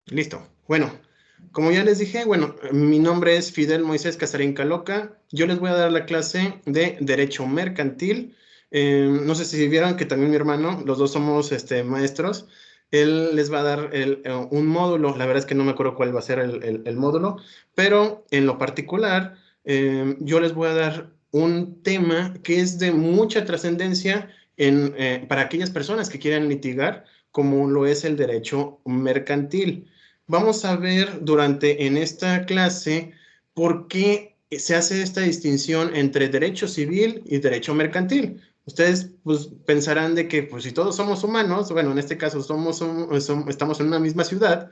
Listo. Bueno, como ya les dije, bueno, mi nombre es Fidel Moisés Casarín Caloca. Yo les voy a dar la clase de Derecho Mercantil. No sé si vieron que también mi hermano, los dos somos maestros. Él les va a dar un módulo. La verdad es que no me acuerdo cuál va a ser el módulo, pero en lo particular, yo les voy a dar un tema que es de mucha trascendencia para aquellas personas que quieran litigar, como lo es el derecho mercantil. Vamos a ver en esta clase por qué se hace esta distinción entre derecho civil y derecho mercantil. Ustedes pues, pensarán de que pues, si todos somos humanos, bueno, en este caso estamos en una misma ciudad,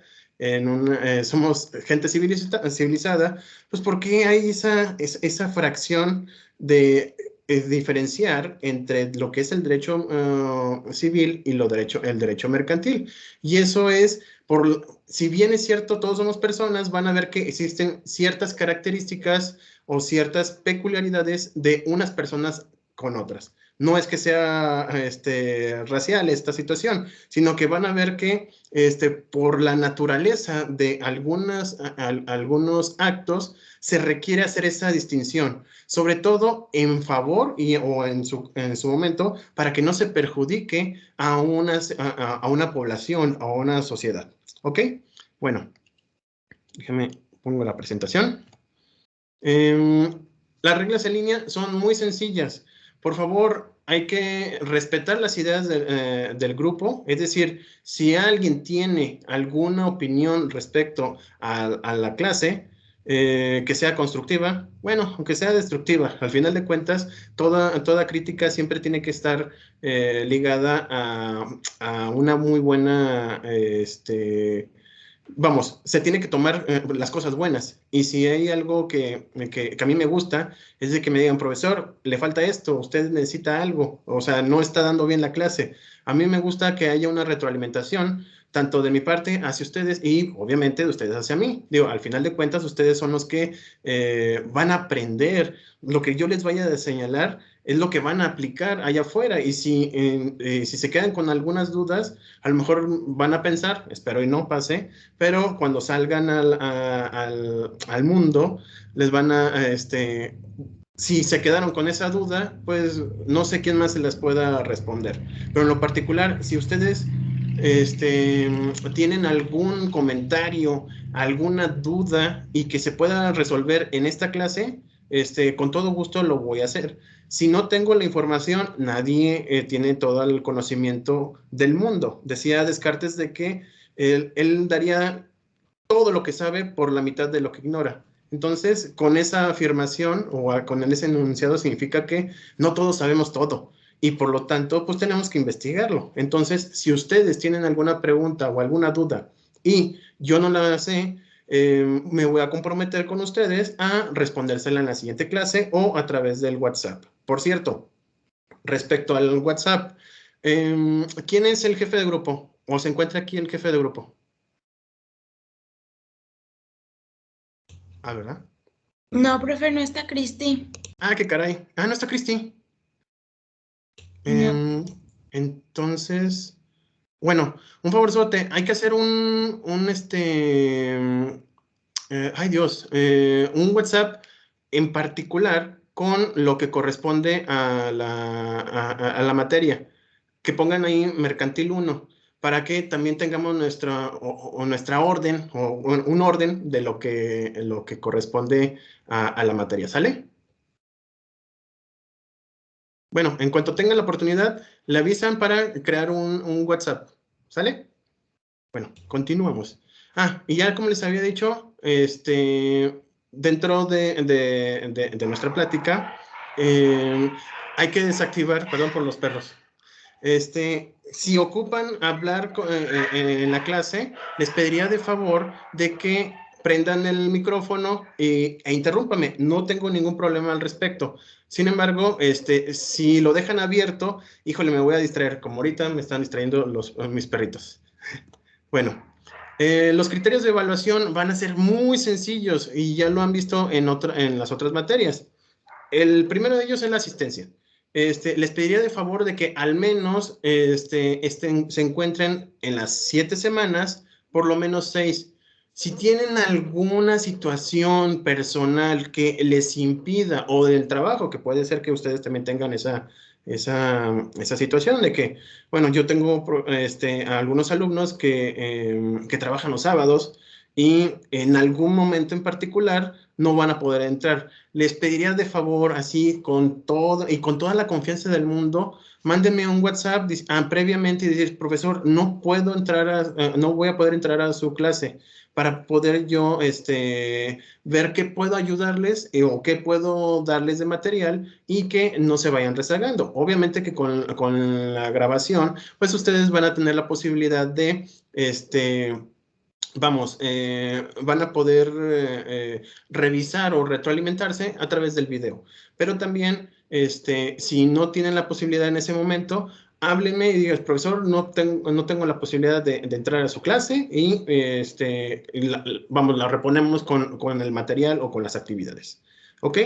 somos gente civilizada, pues ¿por qué hay esa fracción de diferenciar entre lo que es el derecho civil y el derecho mercantil? Y eso es si bien es cierto, todos somos personas, van a ver que existen ciertas características o ciertas peculiaridades de unas personas con otras. No es que sea racial esta situación, sino que van a ver que por la naturaleza de algunos actos se requiere hacer esa distinción, sobre todo en favor o en su momento, para que no se perjudique a una población o a una sociedad. ¿Ok? Bueno, déjame pongo la presentación. Las reglas en línea son muy sencillas. Por favor, hay que respetar las ideas del grupo. Es decir, si alguien tiene alguna opinión respecto a la clase, que sea constructiva, bueno, aunque sea destructiva, al final de cuentas, toda crítica siempre tiene que estar ligada a una muy buena vamos, se tiene que tomar las cosas buenas. Y si hay algo que a mí me gusta, es de que me digan, profesor, le falta esto, usted necesita algo, o sea, no está dando bien la clase. A mí me gusta que haya una retroalimentación, tanto de mi parte hacia ustedes y obviamente de ustedes hacia mí. Digo, al final de cuentas, ustedes son los que van a aprender. Lo que yo les vaya a señalar es lo que van a aplicar allá afuera. Y si se quedan con algunas dudas, a lo mejor van a pensar, espero y no pase, pero cuando salgan al mundo, les van si se quedaron con esa duda, pues no sé quién más se las pueda responder. Pero en lo particular, si ustedes tienen algún comentario, alguna duda y que se pueda resolver en esta clase, con todo gusto lo voy a hacer. Si no tengo la información, nadie tiene todo el conocimiento del mundo. Decía Descartes de que él daría todo lo que sabe por la mitad de lo que ignora. Entonces, con esa afirmación con ese enunciado significa que no todos sabemos todo y por lo tanto, pues tenemos que investigarlo. Entonces, si ustedes tienen alguna pregunta o alguna duda y yo no la sé, me voy a comprometer con ustedes a respondérsela en la siguiente clase o a través del WhatsApp. Por cierto, respecto al WhatsApp, ¿quién es el jefe de grupo? ¿O se encuentra aquí el jefe de grupo? Ah, ¿verdad? No, profe, no está Cristi. Ah, qué caray. Ah, no está Cristi. No. Entonces, bueno, un favorzote. Hay que hacer ay Dios, un WhatsApp en particular con lo que corresponde a la materia. Que pongan ahí Mercantil 1 para que también tengamos nuestra orden o un orden de lo que corresponde a la materia. ¿Sale? Bueno, en cuanto tengan la oportunidad, le avisan para crear un WhatsApp. ¿Sale? Bueno, continuamos. Ah, y ya como les había dicho, dentro de nuestra plática, hay que desactivar, perdón por los perros. Si ocupan hablar en la clase, les pediría de favor de que prendan el micrófono e interrúmpame. No tengo ningún problema al respecto. Sin embargo, si lo dejan abierto, híjole, me voy a distraer. Como ahorita me están distrayendo mis perritos. Bueno, los criterios de evaluación van a ser muy sencillos y ya lo han visto en las otras materias. El primero de ellos es la asistencia. Les pediría de favor de que al menos se encuentren en las 7 semanas por lo menos 6. Si tienen alguna situación personal que les impida, o del trabajo, que puede ser que ustedes también tengan esa situación de que, bueno, yo tengo algunos alumnos que trabajan los sábados y en algún momento en particular no van a poder entrar. Les pediría de favor, así con todo y con toda la confianza del mundo, mándenme un WhatsApp previamente y decir, profesor, no puedo entrar, no voy a poder entrar a su clase, para poder yo ver qué puedo ayudarles o qué puedo darles de material y que no se vayan rezagando. Obviamente que con la grabación, pues ustedes van a tener la posibilidad de, van a poder revisar o retroalimentarse a través del video. Pero también, si no tienen la posibilidad en ese momento, háblenme y digan, profesor, no tengo la posibilidad de entrar a su clase y, la reponemos con el material o con las actividades. ¿Ok?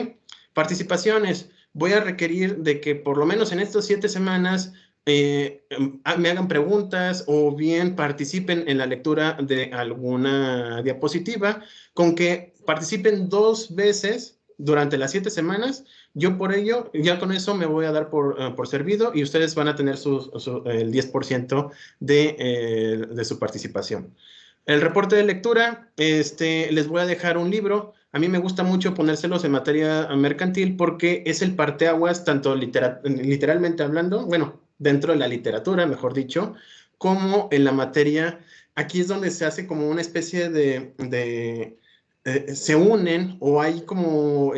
Participaciones. Voy a requerir de que por lo menos en estas 7 semanas me hagan preguntas o bien participen en la lectura de alguna diapositiva. Con que participen 2 veces durante las 7 semanas, yo por ello, ya con eso me voy a dar por servido y ustedes van a tener el 10% de su participación. El reporte de lectura, les voy a dejar un libro. A mí me gusta mucho ponérselos en materia mercantil porque es el parteaguas, tanto literalmente hablando, bueno, dentro de la literatura, mejor dicho, como en la materia. Aquí es donde se hace como una especie se unen o hay como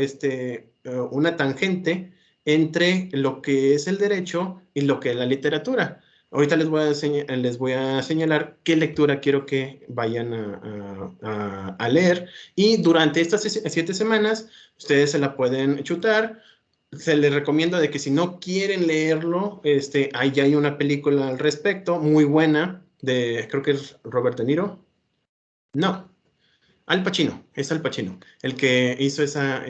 una tangente entre lo que es el derecho y lo que es la literatura. Ahorita les voy a señalar qué lectura quiero que vayan a leer y durante estas 7 semanas ustedes se la pueden chutar. Se les recomienda de que si no quieren leerlo, ahí ya hay una película al respecto, muy buena, creo que es Robert De Niro. No, Al Pacino, es Al Pacino, el que hizo esa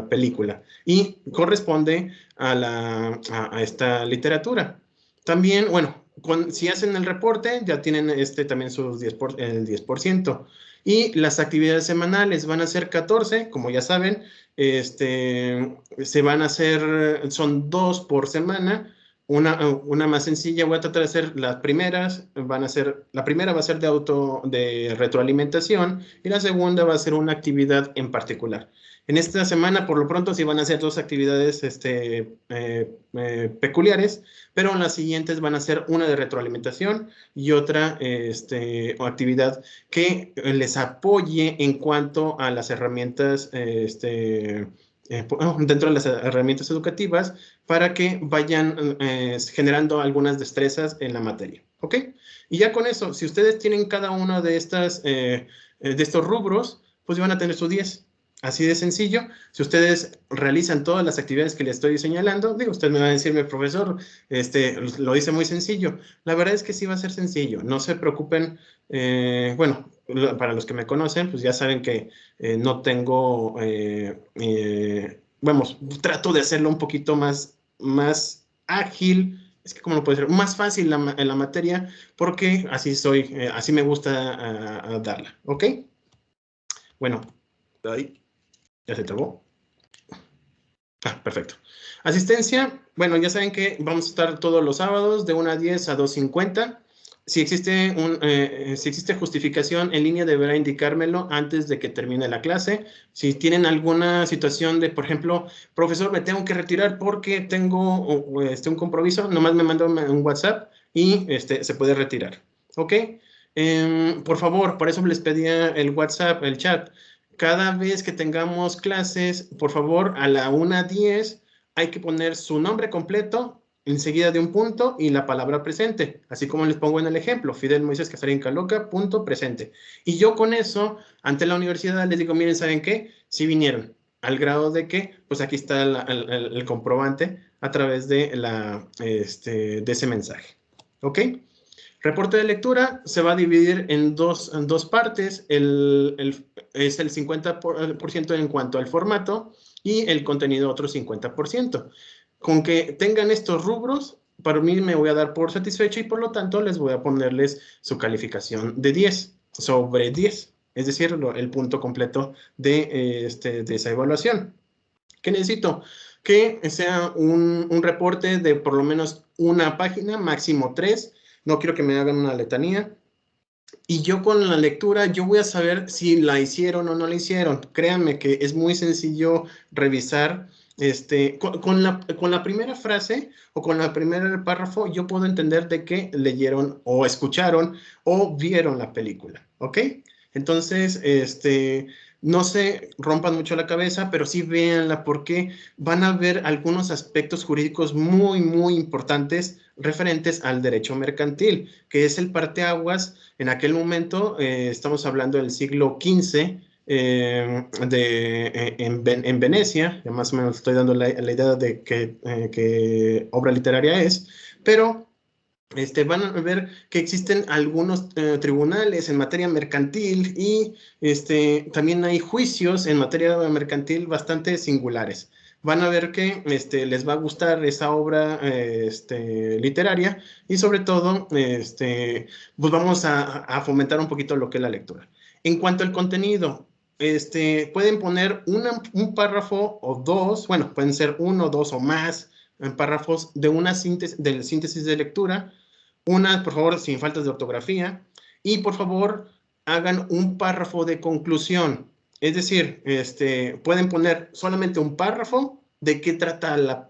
película y corresponde a esta literatura. También, bueno, si hacen el reporte, ya tienen también el 10%. Y las actividades semanales van a ser 14, como ya saben, se van a hacer, son 2 por semana. Una más sencilla, voy a tratar de hacer las primeras, la primera va a ser de retroalimentación y la segunda va a ser una actividad en particular. En esta semana, por lo pronto, sí van a ser 2 actividades peculiares, pero en las siguientes van a ser una de retroalimentación y otra actividad que les apoye en cuanto a las herramientas dentro de las herramientas educativas para que vayan generando algunas destrezas en la materia. ¿Ok? Y ya con eso, si ustedes tienen cada uno de estos rubros, pues van a tener su 10. Así de sencillo. Si ustedes realizan todas las actividades que les estoy señalando, digo, usted me va a decirme, profesor, lo hice muy sencillo. La verdad es que sí va a ser sencillo. No se preocupen. Bueno, para los que me conocen, pues ya saben que no tengo, vamos, trato de hacerlo un poquito más ágil, es que como lo puede ser, más fácil en la materia, porque así soy, así me gusta darla, ¿ok? Bueno, ahí ya se trabó. Perfecto. Asistencia, bueno, ya saben que vamos a estar todos los sábados de 1 a 10 a 2:50. Si existe justificación en línea, deberá indicármelo antes de que termine la clase. Si tienen alguna situación de, por ejemplo, profesor, me tengo que retirar porque tengo un compromiso, nomás me mandan un WhatsApp y se puede retirar. ¿Ok? Por favor, por eso les pedía el WhatsApp, el chat. Cada vez que tengamos clases, por favor, a la 1:10 hay que poner su nombre completo enseguida de un punto y la palabra presente, así como les pongo en el ejemplo, Fidel Moisés Casarín Caloca, punto presente. Y yo con eso, ante la universidad, les digo, miren, ¿saben qué? Sí vinieron, al grado de que, pues aquí está el comprobante a través de ese mensaje. ¿Ok? Reporte de lectura se va a dividir en dos partes. Es el 50% en cuanto al formato y el contenido otro 50%. Con que tengan estos rubros, para mí me voy a dar por satisfecho y por lo tanto les voy a ponerles su calificación de 10 sobre 10, es decir, el punto completo de esa evaluación. ¿Qué necesito? Que sea un reporte de por lo menos una página, máximo 3. No quiero que me hagan una letanía. Y yo con la lectura, yo voy a saber si la hicieron o no la hicieron. Créanme que es muy sencillo revisar. Con la primera frase o con el primer párrafo, yo puedo entender de que leyeron o escucharon o vieron la película, ¿ok? Entonces, no se rompan mucho la cabeza, pero sí véanla porque van a ver algunos aspectos jurídicos muy, muy importantes referentes al derecho mercantil, que es el parteaguas. En aquel momento, estamos hablando del siglo XV, en Venecia, ya más o menos estoy dando la idea de qué obra literaria es, pero van a ver que existen algunos tribunales en materia mercantil y también hay juicios en materia mercantil bastante singulares. Van a ver que les va a gustar esa obra literaria y sobre todo pues vamos a fomentar un poquito lo que es la lectura. En cuanto al contenido, pueden poner un párrafo o dos, bueno, pueden ser uno, dos o más párrafos de una síntesis de lectura. Una, por favor, sin faltas de ortografía. Y, por favor, hagan un párrafo de conclusión. Es decir, pueden poner solamente un párrafo de qué trata la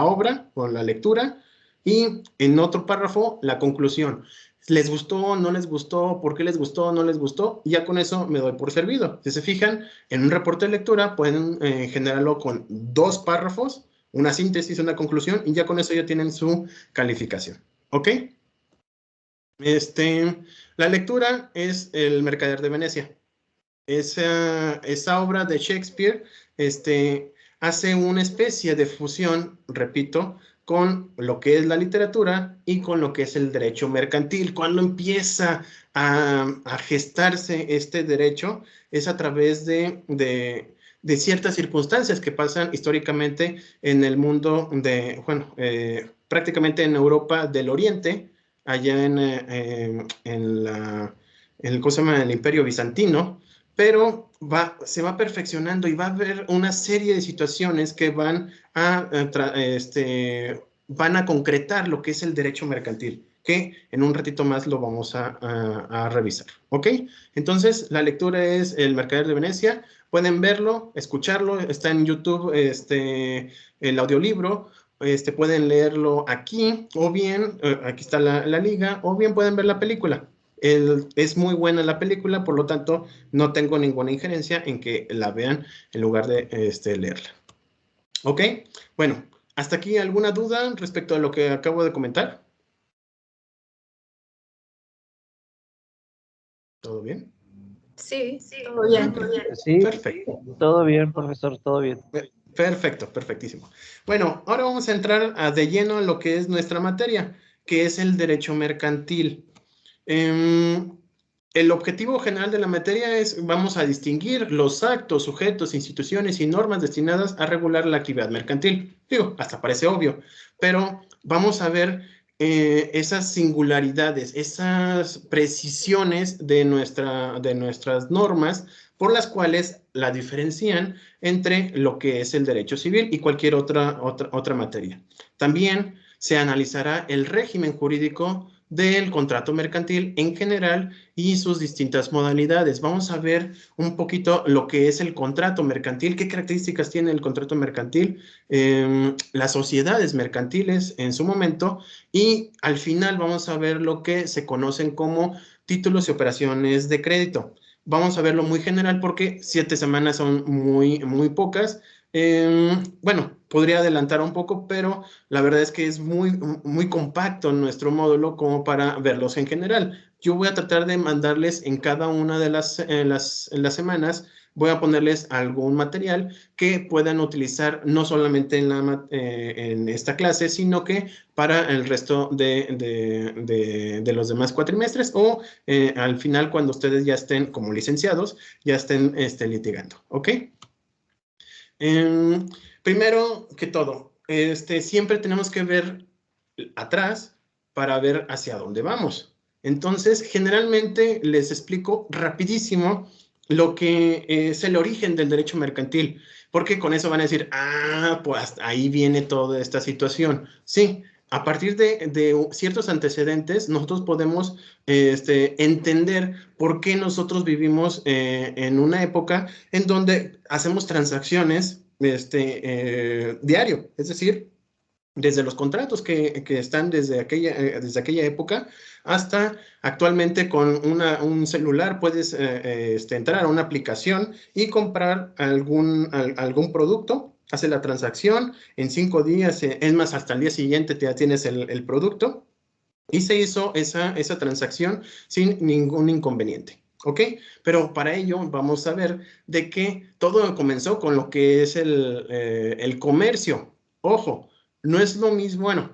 obra o la lectura y en otro párrafo la conclusión. ¿Les gustó? ¿No les gustó? ¿Por qué les gustó? ¿No les gustó? Y ya con eso me doy por servido. Si se fijan, en un reporte de lectura pueden generarlo con 2 párrafos, una síntesis, una conclusión, y ya con eso ya tienen su calificación. ¿Ok? La lectura es El Mercader de Venecia. Esa obra de Shakespeare hace una especie de fusión, repito, con lo que es la literatura y con lo que es el derecho mercantil. Cuando empieza a gestarse este derecho es a través de ciertas circunstancias que pasan históricamente en el mundo prácticamente en Europa del Oriente, allá ¿cómo se llama? El Imperio Bizantino, pero se va perfeccionando y va a haber una serie de situaciones que van a concretar lo que es el derecho mercantil, que en un ratito más lo vamos a revisar, ¿ok? Entonces, la lectura es El Mercader de Venecia. Pueden verlo, escucharlo, está en YouTube el audiolibro, pueden leerlo aquí, o bien, aquí está la liga, o bien pueden ver la película. Es muy buena la película, por lo tanto, no tengo ninguna injerencia en que la vean en lugar de leerla. ¿Ok? Bueno, ¿hasta aquí alguna duda respecto a lo que acabo de comentar? ¿Todo bien? Sí, todo bien. Sí, Perfecto. todo bien, profesor, todo bien. Perfecto, perfectísimo. Bueno, ahora vamos a entrar de lleno a lo que es nuestra materia, que es el derecho mercantil. El objetivo general de la materia es, vamos a distinguir los actos, sujetos, instituciones y normas destinadas a regular la actividad mercantil. Digo, hasta parece obvio, pero vamos a ver esas singularidades, esas precisiones de nuestras normas por las cuales la diferencian entre lo que es el derecho civil y cualquier otra materia. También se analizará el régimen jurídico del contrato mercantil en general y sus distintas modalidades. Vamos a ver un poquito lo que es el contrato mercantil, qué características tiene el contrato mercantil, las sociedades mercantiles en su momento, y al final vamos a ver lo que se conocen como títulos y operaciones de crédito. Vamos a verlo muy general porque 7 semanas son muy, muy pocas. Bueno, podría adelantar un poco, pero la verdad es que es muy, muy compacto nuestro módulo como para verlos en general. Yo voy a tratar de mandarles en cada una de las semanas, voy a ponerles algún material que puedan utilizar no solamente en esta clase, sino que para el resto de los demás cuatrimestres o al final cuando ustedes ya estén como licenciados, ya estén litigando, ¿ok? Primero que todo, siempre tenemos que ver atrás para ver hacia dónde vamos. Entonces, generalmente les explico rapidísimo lo que es el origen del derecho mercantil, porque con eso van a decir, ah, pues ahí viene toda esta situación. Sí, a partir de ciertos antecedentes, nosotros podemos entender por qué nosotros vivimos en una época en donde hacemos transacciones diario, es decir, desde los contratos que están desde aquella época hasta actualmente con un celular puedes entrar a una aplicación y comprar algún producto, hace la transacción, en 5 días, es más, hasta el día siguiente ya tienes el producto y se hizo esa transacción sin ningún inconveniente. ¿Ok? Pero para ello vamos a ver de que todo comenzó con lo que es el comercio. Ojo, no es lo mismo, bueno,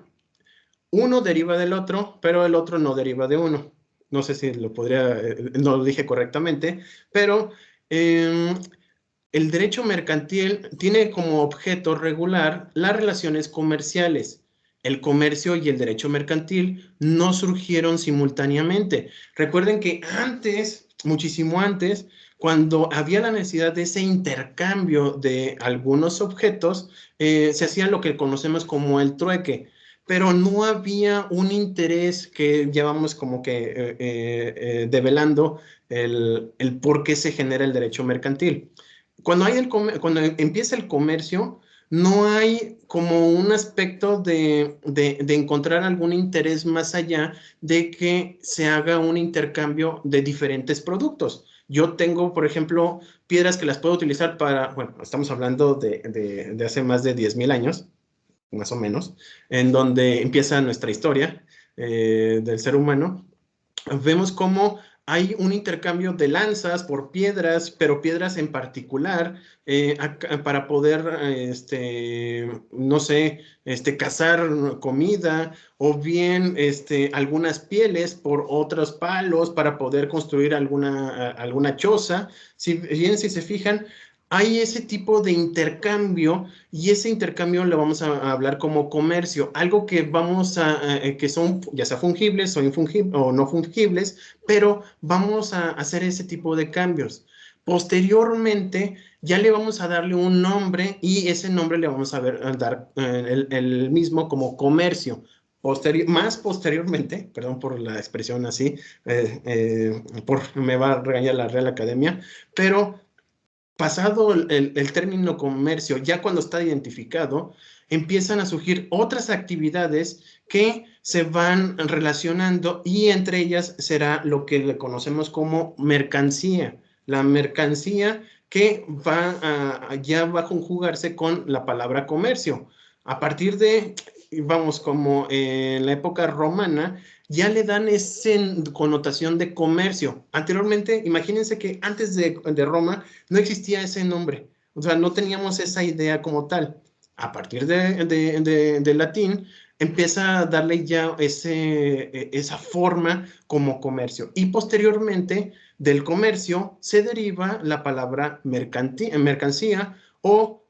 uno deriva del otro, pero el otro no deriva de uno. No sé si no lo dije correctamente, pero el derecho mercantil tiene como objeto regular las relaciones comerciales. El comercio y el derecho mercantil no surgieron simultáneamente. Recuerden que antes, muchísimo antes, cuando había la necesidad de ese intercambio de algunos objetos, se hacía lo que conocemos como el trueque, pero no había un interés que llevamos como que develando el por qué se genera el derecho mercantil. Cuando empieza el comercio, no hay como un aspecto de encontrar algún interés más allá de que se haga un intercambio de diferentes productos. Yo tengo, por ejemplo, piedras que las puedo utilizar para, bueno, estamos hablando de hace más de 10,000 años, más o menos, en donde empieza nuestra historia del ser humano. Vemos cómo hay un intercambio de lanzas por piedras, pero piedras en particular, para poder, no sé, cazar comida, o bien algunas pieles por otros palos para poder construir alguna choza. Si bien, si se fijan, hay ese tipo de intercambio y ese intercambio lo vamos a hablar como comercio, algo que que son ya sea fungibles o o no fungibles, pero vamos a hacer ese tipo de cambios. Posteriormente, ya le vamos a darle un nombre y ese nombre le vamos a dar el mismo como comercio. Más posteriormente, perdón por la expresión así, me va a regañar la Real Academia, pero pasado el término comercio, ya cuando está identificado, empiezan a surgir otras actividades que se van relacionando y entre ellas será lo que le conocemos como mercancía. La mercancía que ya va a conjugarse con la palabra comercio. A partir de, vamos, como en la época romana, ya le dan esa connotación de comercio. Anteriormente, imagínense que antes de Roma no existía ese nombre, o sea, no teníamos esa idea como tal. A partir de latín, empieza a darle ya esa forma como comercio. Y posteriormente, del comercio se deriva la palabra mercancía o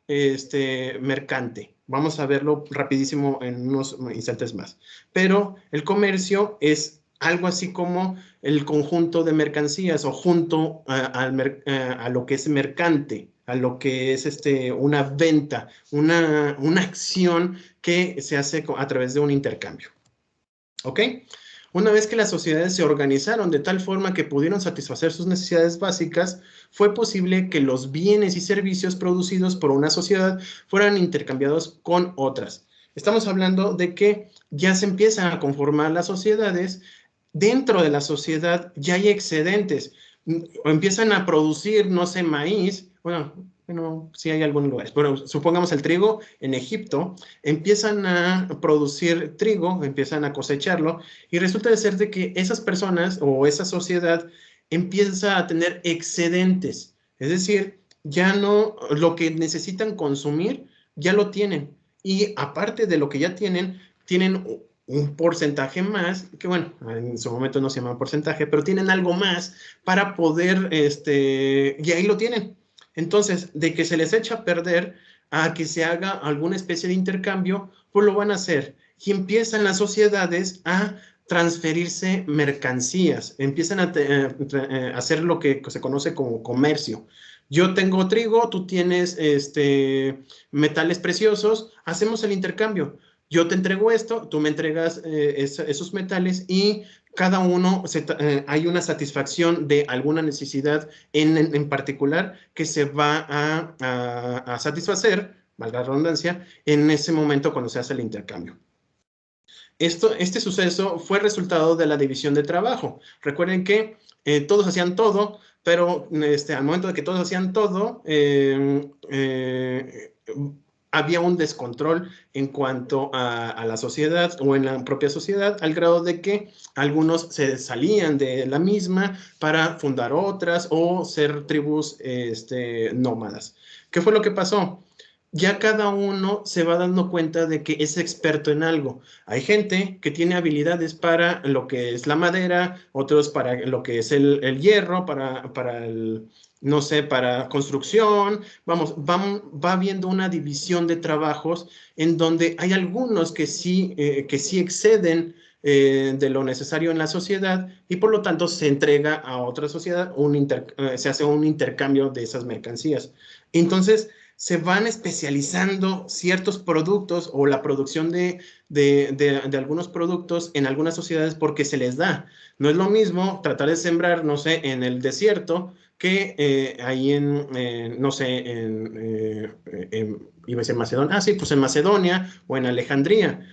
mercante. Vamos a verlo rapidísimo en unos instantes más. Pero el comercio es algo así como el conjunto de mercancías o junto a lo que es mercante, a lo que es una venta, una acción que se hace a través de un intercambio. ¿Ok? Una vez que las sociedades se organizaron de tal forma que pudieron satisfacer sus necesidades básicas, fue posible que los bienes y servicios producidos por una sociedad fueran intercambiados con otras. Estamos hablando de que ya se empiezan a conformar las sociedades. Dentro de la sociedad ya hay excedentes, o empiezan a producir, no sé, maíz, bueno, sí hay algunos lugares, pero supongamos el trigo en Egipto, empiezan a producir trigo, empiezan a cosecharlo, y resulta de ser de que esas personas o esa sociedad empieza a tener excedentes, es decir, ya no, lo que necesitan consumir, ya lo tienen, y aparte de lo que ya tienen un porcentaje más, que bueno, en su momento no se llama porcentaje, pero tienen algo más para poder, y ahí lo tienen. Entonces, de que se les echa a perder, a que se haga alguna especie de intercambio, pues lo van a hacer. Y empiezan las sociedades a transferirse mercancías, empiezan a hacer lo que se conoce como comercio. Yo tengo trigo, tú tienes metales preciosos, hacemos el intercambio. Yo te entrego esto, tú me entregas esos metales y cada uno hay una satisfacción de alguna necesidad en particular que se va a satisfacer, valga la redundancia, en ese momento cuando se hace el intercambio. Este suceso fue resultado de la división de trabajo. Recuerden que todos hacían todo, pero al momento de que todos hacían todo, había un descontrol en cuanto a la sociedad o en la propia sociedad, al grado de que algunos se salían de la misma para fundar otras o ser tribus nómadas. ¿Qué fue lo que pasó? Ya cada uno se va dando cuenta de que es experto en algo. Hay gente que tiene habilidades para lo que es la madera, otros para lo que es el hierro, para el, no sé, para construcción. Vamos, va habiendo una división de trabajos en donde hay algunos que sí exceden de lo necesario en la sociedad y por lo tanto se entrega a otra sociedad, se hace un intercambio de esas mercancías. Entonces, se van especializando ciertos productos o la producción de algunos productos en algunas sociedades porque se les da. No es lo mismo tratar de sembrar, no sé, en el desierto que ahí no sé, iba a decir Macedonia, sí, pues en Macedonia o en Alejandría,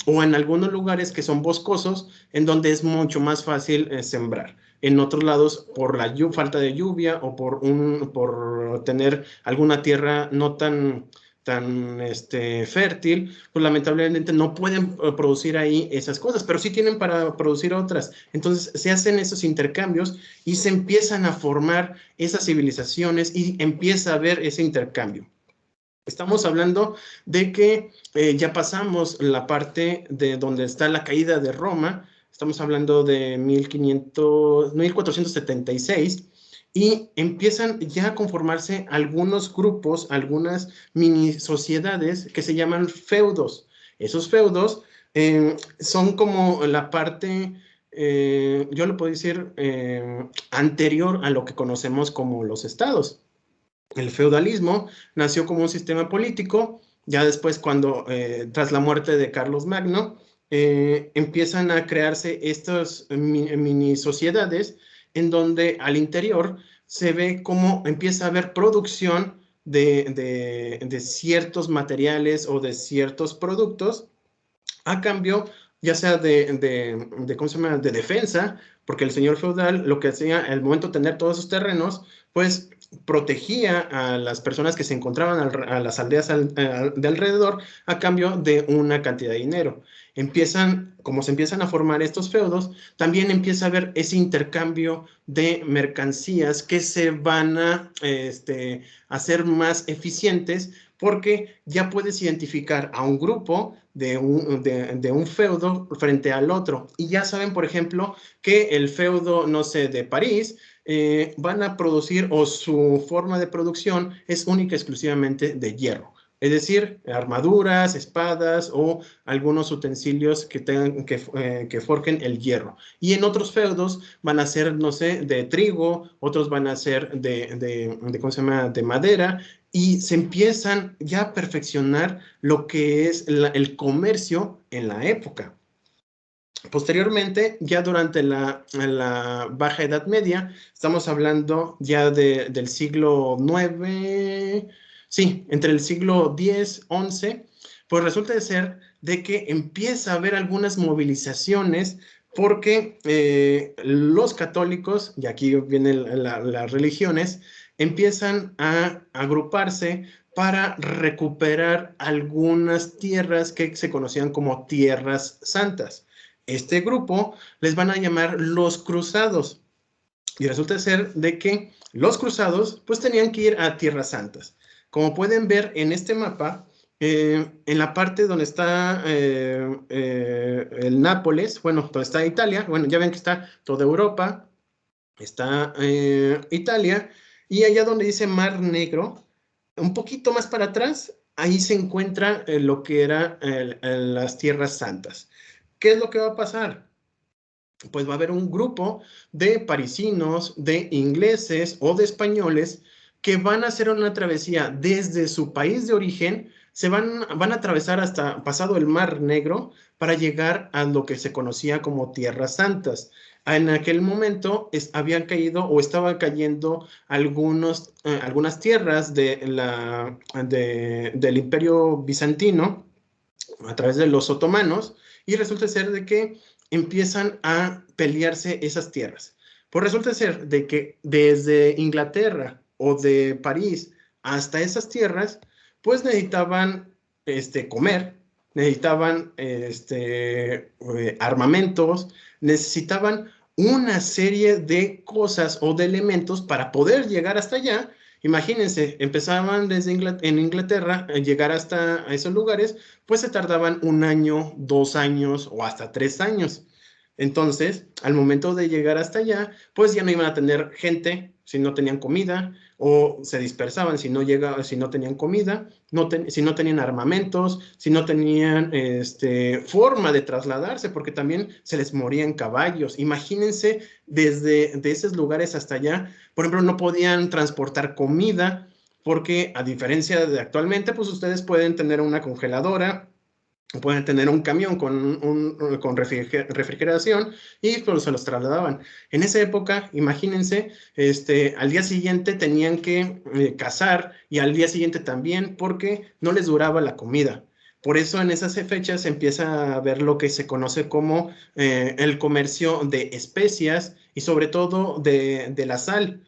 o en algunos lugares que son boscosos, en donde es mucho más fácil sembrar. En otros lados, por la falta de lluvia o por tener alguna tierra no tan fértil, pues lamentablemente no pueden producir ahí esas cosas, pero sí tienen para producir otras. Entonces se hacen esos intercambios y se empiezan a formar esas civilizaciones y empieza a haber ese intercambio. Estamos hablando de que ya pasamos la parte de donde está la caída de Roma, estamos hablando de 1476, y empiezan ya a conformarse algunos grupos, algunas mini sociedades que se llaman feudos. Esos feudos son como la parte, yo lo puedo decir, anterior a lo que conocemos como los estados. El feudalismo nació como un sistema político, ya después tras la muerte de Carlos Magno, empiezan a crearse estas mini sociedades en donde al interior se ve cómo empieza a haber producción de ciertos materiales o de ciertos productos a cambio, ya sea ¿cómo se llama?, de defensa, porque el señor feudal lo que hacía al momento de tener todos esos terrenos, pues protegía a las personas que se encontraban a las aldeas de alrededor a cambio de una cantidad de dinero. Como se empiezan a formar estos feudos, también empieza a haber ese intercambio de mercancías que se van a hacer más eficientes porque ya puedes identificar a un grupo de un feudo frente al otro. Y ya saben, por ejemplo, que el feudo, no sé, de París, van a producir o su forma de producción es única y exclusivamente de hierro. Es decir, armaduras, espadas o algunos utensilios que forjen el hierro. Y en otros feudos van a ser, no sé, de trigo, otros van a ser ¿cómo se llama?, de madera, y se empiezan ya a perfeccionar lo que es el comercio en la época. Posteriormente, ya durante la Baja Edad Media, estamos hablando ya del siglo IX, sí, entre el siglo X, XI, pues resulta de ser de que empieza a haber algunas movilizaciones porque los católicos, y aquí vienen las religiones, empiezan a agruparse para recuperar algunas tierras que se conocían como tierras santas. Este grupo les van a llamar los cruzados. Y resulta ser de que los cruzados pues tenían que ir a tierras santas. Como pueden ver en este mapa, en la parte donde está el Nápoles, bueno, donde está Italia, bueno, ya ven que está toda Europa, está Italia, y allá donde dice Mar Negro, un poquito más para atrás, ahí se encuentra lo que eran las Tierras Santas. ¿Qué es lo que va a pasar? Pues va a haber un grupo de parisinos, de ingleses o de españoles que van a hacer una travesía desde su país de origen, van a atravesar hasta pasado el Mar Negro para llegar a lo que se conocía como Tierras Santas. En aquel momento habían caído o estaban cayendo algunas tierras del Imperio Bizantino a través de los otomanos, y resulta ser de que empiezan a pelearse esas tierras. Pues resulta ser de que desde Inglaterra o de París hasta esas tierras, pues necesitaban comer, necesitaban armamentos, necesitaban una serie de cosas o de elementos para poder llegar hasta allá. Imagínense, empezaban en Inglaterra a llegar hasta esos lugares, pues se tardaban 1 año, 2 años o hasta 3 años. Entonces, al momento de llegar hasta allá, pues ya no iban a tener gente si no tenían comida, o se dispersaban si no tenían comida, si no tenían armamentos, si no tenían forma de trasladarse, porque también se les morían caballos. Imagínense desde esos lugares hasta allá, por ejemplo, no podían transportar comida, porque a diferencia de actualmente, pues ustedes pueden tener una congeladora, pueden tener un camión con refrigeración, y pues se los trasladaban. En esa época, imagínense, al día siguiente tenían que cazar, y al día siguiente también, porque no les duraba la comida. Por eso en esas fechas se empieza a ver lo que se conoce como el comercio de especias, y sobre todo de la sal.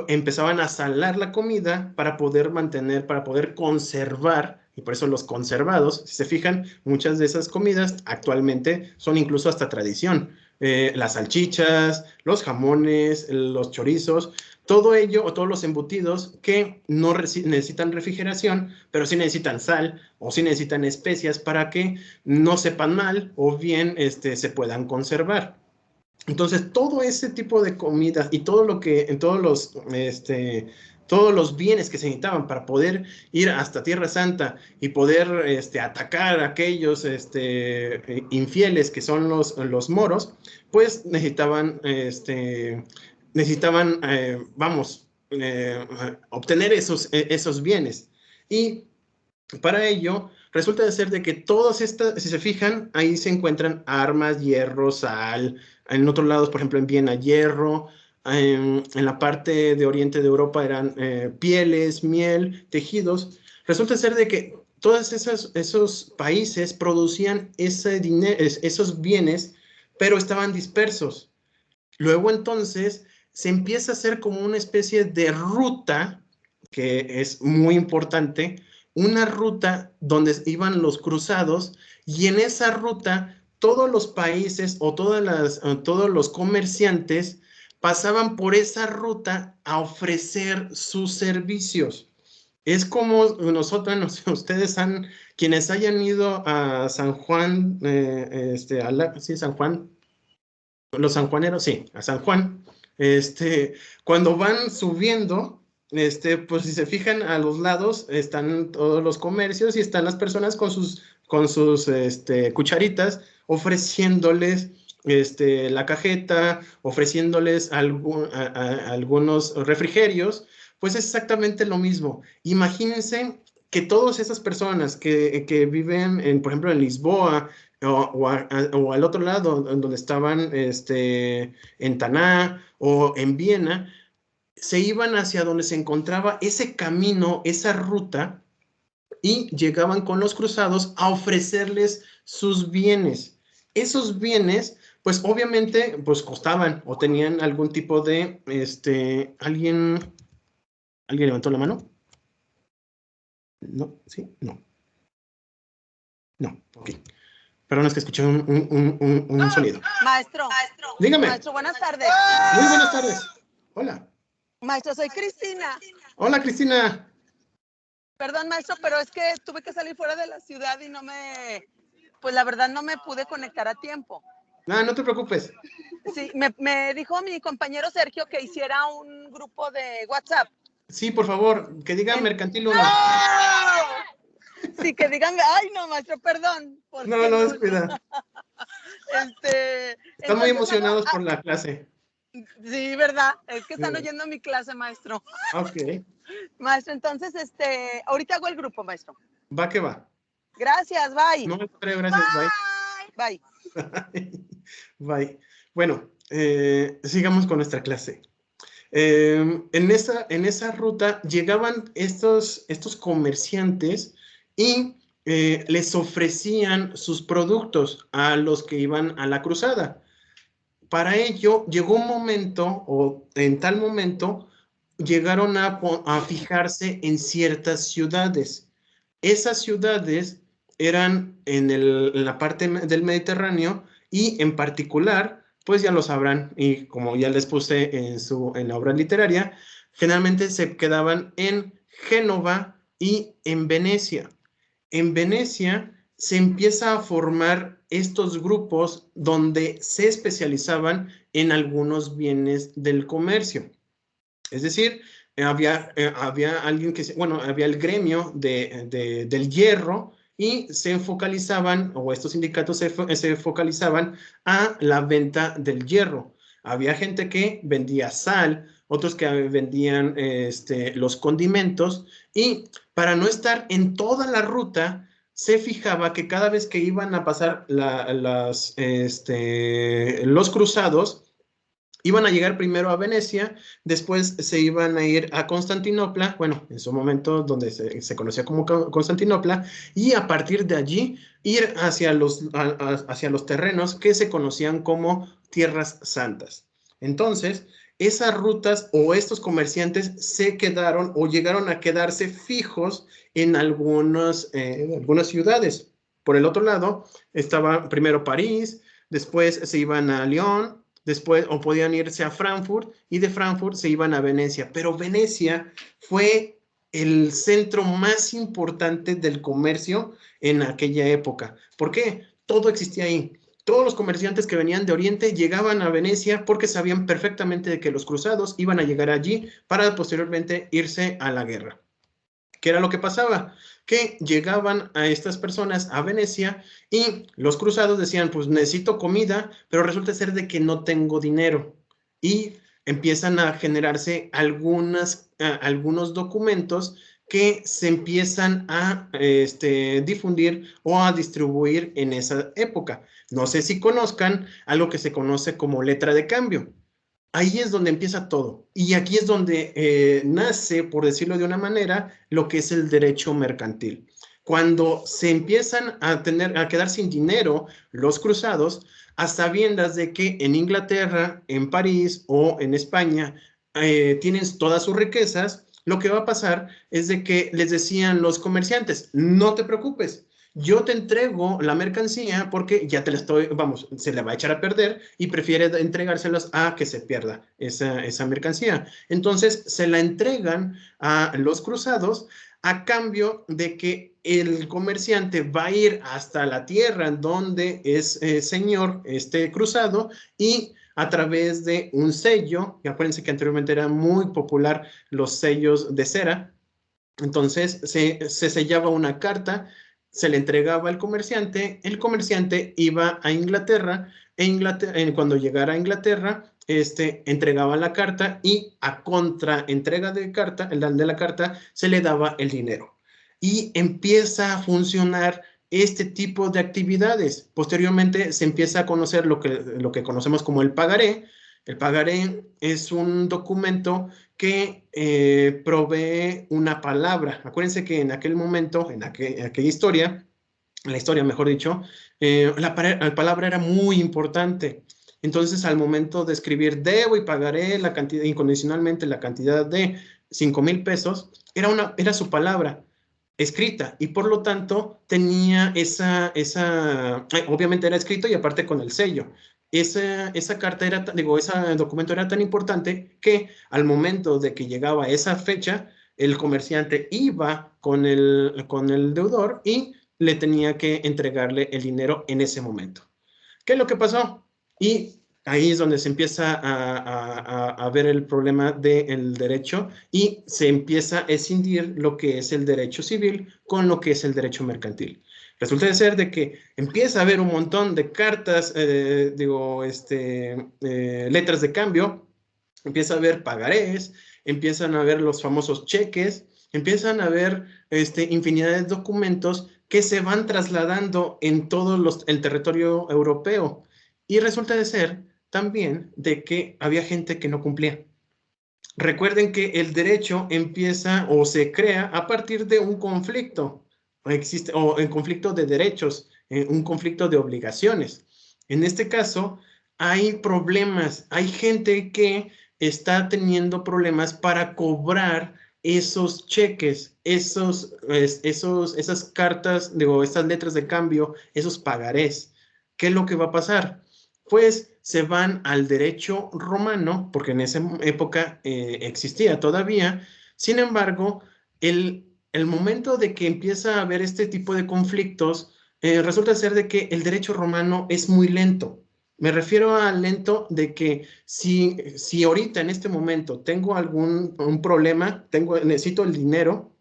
Empezaban a salar la comida para poder mantener, para poder conservar, y por eso los conservados, si se fijan, muchas de esas comidas actualmente son incluso hasta tradición. Las salchichas, los jamones, los chorizos, todo ello o todos los embutidos que no necesitan refrigeración, pero sí necesitan sal o sí necesitan especias para que no sepan mal o bien se puedan conservar. Entonces, todo ese tipo de comidas y todos los bienes que se necesitaban para poder ir hasta Tierra Santa y poder atacar a aquellos infieles que son los moros, pues obtener esos bienes. Y para ello, resulta de ser de que todas estas, si se fijan, ahí se encuentran armas, hierro, sal. En otros lados, por ejemplo, en Viena, hierro. En la parte de oriente de Europa eran pieles, miel, tejidos. Resulta ser de que todos esos países producían esos bienes, pero estaban dispersos. Luego entonces se empieza a hacer como una especie de ruta, que es muy importante, una ruta donde iban los cruzados, y en esa ruta todos los países o todos los comerciantes pasaban por esa ruta a ofrecer sus servicios. Es como nosotros, no sé, quienes hayan ido a San Juan, sí, San Juan, los sanjuaneros, sí, a San Juan, cuando van subiendo, pues si se fijan a los lados están todos los comercios y están las personas con sus cucharitas ofreciéndoles la cajeta, ofreciéndoles algunos refrigerios. Pues es exactamente lo mismo. Imagínense que todas esas personas que viven, por ejemplo, en Lisboa, o al otro lado, donde estaban en Taná o en Viena, se iban hacia donde se encontraba ese camino, esa ruta, y llegaban con los cruzados a ofrecerles sus bienes. Esos bienes, pues obviamente, pues costaban o tenían algún tipo de, ¿alguien levantó la mano? ¿No? ¿Sí? No. No, ok. Perdón, es que escuché un sonido. Maestro. Dígame. Maestro, buenas tardes. Muy buenas tardes. Hola. Maestro, soy Cristina. Hola, Cristina. Perdón, maestro, pero es que tuve que salir fuera de la ciudad y pues la verdad no me pude conectar a tiempo. No te preocupes. Sí, me dijo mi compañero Sergio que hiciera un grupo de WhatsApp. Sí, por favor, que diga Mercantil 1. Sí, que digan, ay, no, maestro, perdón. No, no, descuida. Están muy emocionados por la clase. Sí, ¿verdad? Es que están Sí. oyendo mi clase, maestro. Ok, Maestro, entonces, ahorita hago el grupo, maestro. va que va. Gracias, bye. No, gracias, bye. Bye. Bye. Bueno, sigamos con nuestra clase. En esa ruta llegaban estos comerciantes y les ofrecían sus productos a los que iban a la cruzada. Para ello, llegó un momento, o en tal momento, llegaron a fijarse en ciertas ciudades. Esas ciudades eran en la parte del Mediterráneo y en particular, pues ya lo sabrán, y como ya les puse en la obra literaria, generalmente se quedaban en Génova y en Venecia. En Venecia se empieza a formar estos grupos donde se especializaban en algunos bienes del comercio. Es decir, había alguien había el gremio del hierro y se focalizaban, o estos sindicatos se focalizaban a la venta del hierro. Había gente que vendía sal, otros que vendían los condimentos, y para no estar en toda la ruta, se fijaba que cada vez que iban a pasar los cruzados, iban a llegar primero a Venecia, después se iban a ir a Constantinopla, bueno, en su momento donde se conocía como Constantinopla, y a partir de allí ir hacia los terrenos que se conocían como Tierras Santas. Entonces, esas rutas o estos comerciantes se quedaron o llegaron a quedarse fijos en algunas ciudades. Por el otro lado, estaba primero París, después se iban a Lyon, después, o podían irse a Frankfurt, y de Frankfurt se iban a Venecia. Pero Venecia fue el centro más importante del comercio en aquella época. ¿Por qué? Todo existía ahí. Todos los comerciantes que venían de Oriente llegaban a Venecia porque sabían perfectamente de que los cruzados iban a llegar allí para posteriormente irse a la guerra. ¿Qué era lo que pasaba? Que llegaban a estas personas a Venecia y los cruzados decían, pues necesito comida, pero resulta ser de que no tengo dinero. Y empiezan a generarse algunos documentos que se empiezan a difundir o a distribuir en esa época. No sé si conozcan algo que se conoce como letra de cambio. Ahí es donde empieza todo. Y aquí es donde nace, por decirlo de una manera, lo que es el derecho mercantil. Cuando se empiezan a quedar sin dinero los cruzados, a sabiendas de que en Inglaterra, en París o en España tienen todas sus riquezas, lo que va a pasar es de que les decían los comerciantes, no te preocupes, yo te entrego la mercancía porque ya te la se la va a echar a perder y prefiere entregárselas a que se pierda esa mercancía. Entonces se la entregan a los cruzados a cambio de que el comerciante va a ir hasta la tierra donde es señor este cruzado, y a través de un sello, y acuérdense que anteriormente era muy popular los sellos de cera, entonces se sellaba una carta, se le entregaba al comerciante, el comerciante iba a Inglaterra, cuando llegara a Inglaterra, entregaba la carta y a contraentrega de la carta se le daba el dinero. Y empieza a funcionar este tipo de actividades. Posteriormente se empieza a conocer lo que conocemos como el pagaré. El pagaré es un documento que provee una palabra. Acuérdense que en aquel momento, en aquella historia, la historia mejor dicho, la palabra era muy importante. Entonces, al momento de escribir debo y pagaré la cantidad, incondicionalmente la cantidad de 5,000 pesos, era su palabra escrita, y por lo tanto tenía obviamente era escrito y aparte con el sello. Esa carta ese documento era tan importante que al momento de que llegaba esa fecha, el comerciante iba con el deudor y le tenía que entregarle el dinero en ese momento. ¿Qué es lo que pasó? Y ahí es donde se empieza a ver el problema del derecho y se empieza a escindir lo que es el derecho civil con lo que es el derecho mercantil. Resulta de ser de que empieza a haber un montón de cartas, letras de cambio, empieza a haber pagarés, empiezan a haber los famosos cheques, empiezan a haber infinidad de documentos que se van trasladando en todo el territorio europeo. Y resulta de ser también de que había gente que no cumplía. Recuerden que el derecho empieza o se crea a partir de un conflicto, o en conflicto de derechos, un conflicto de obligaciones. En este caso, hay problemas, hay gente que está teniendo problemas para cobrar esos cheques, esas cartas, estas letras de cambio, esos pagarés. ¿Qué es lo que va a pasar? Pues se van al derecho romano, porque en esa época existía todavía. Sin embargo, el momento de que empieza a haber este tipo de conflictos, resulta ser de que el derecho romano es muy lento. Me refiero a lento de que si ahorita en este momento tengo un problema, necesito el dinero,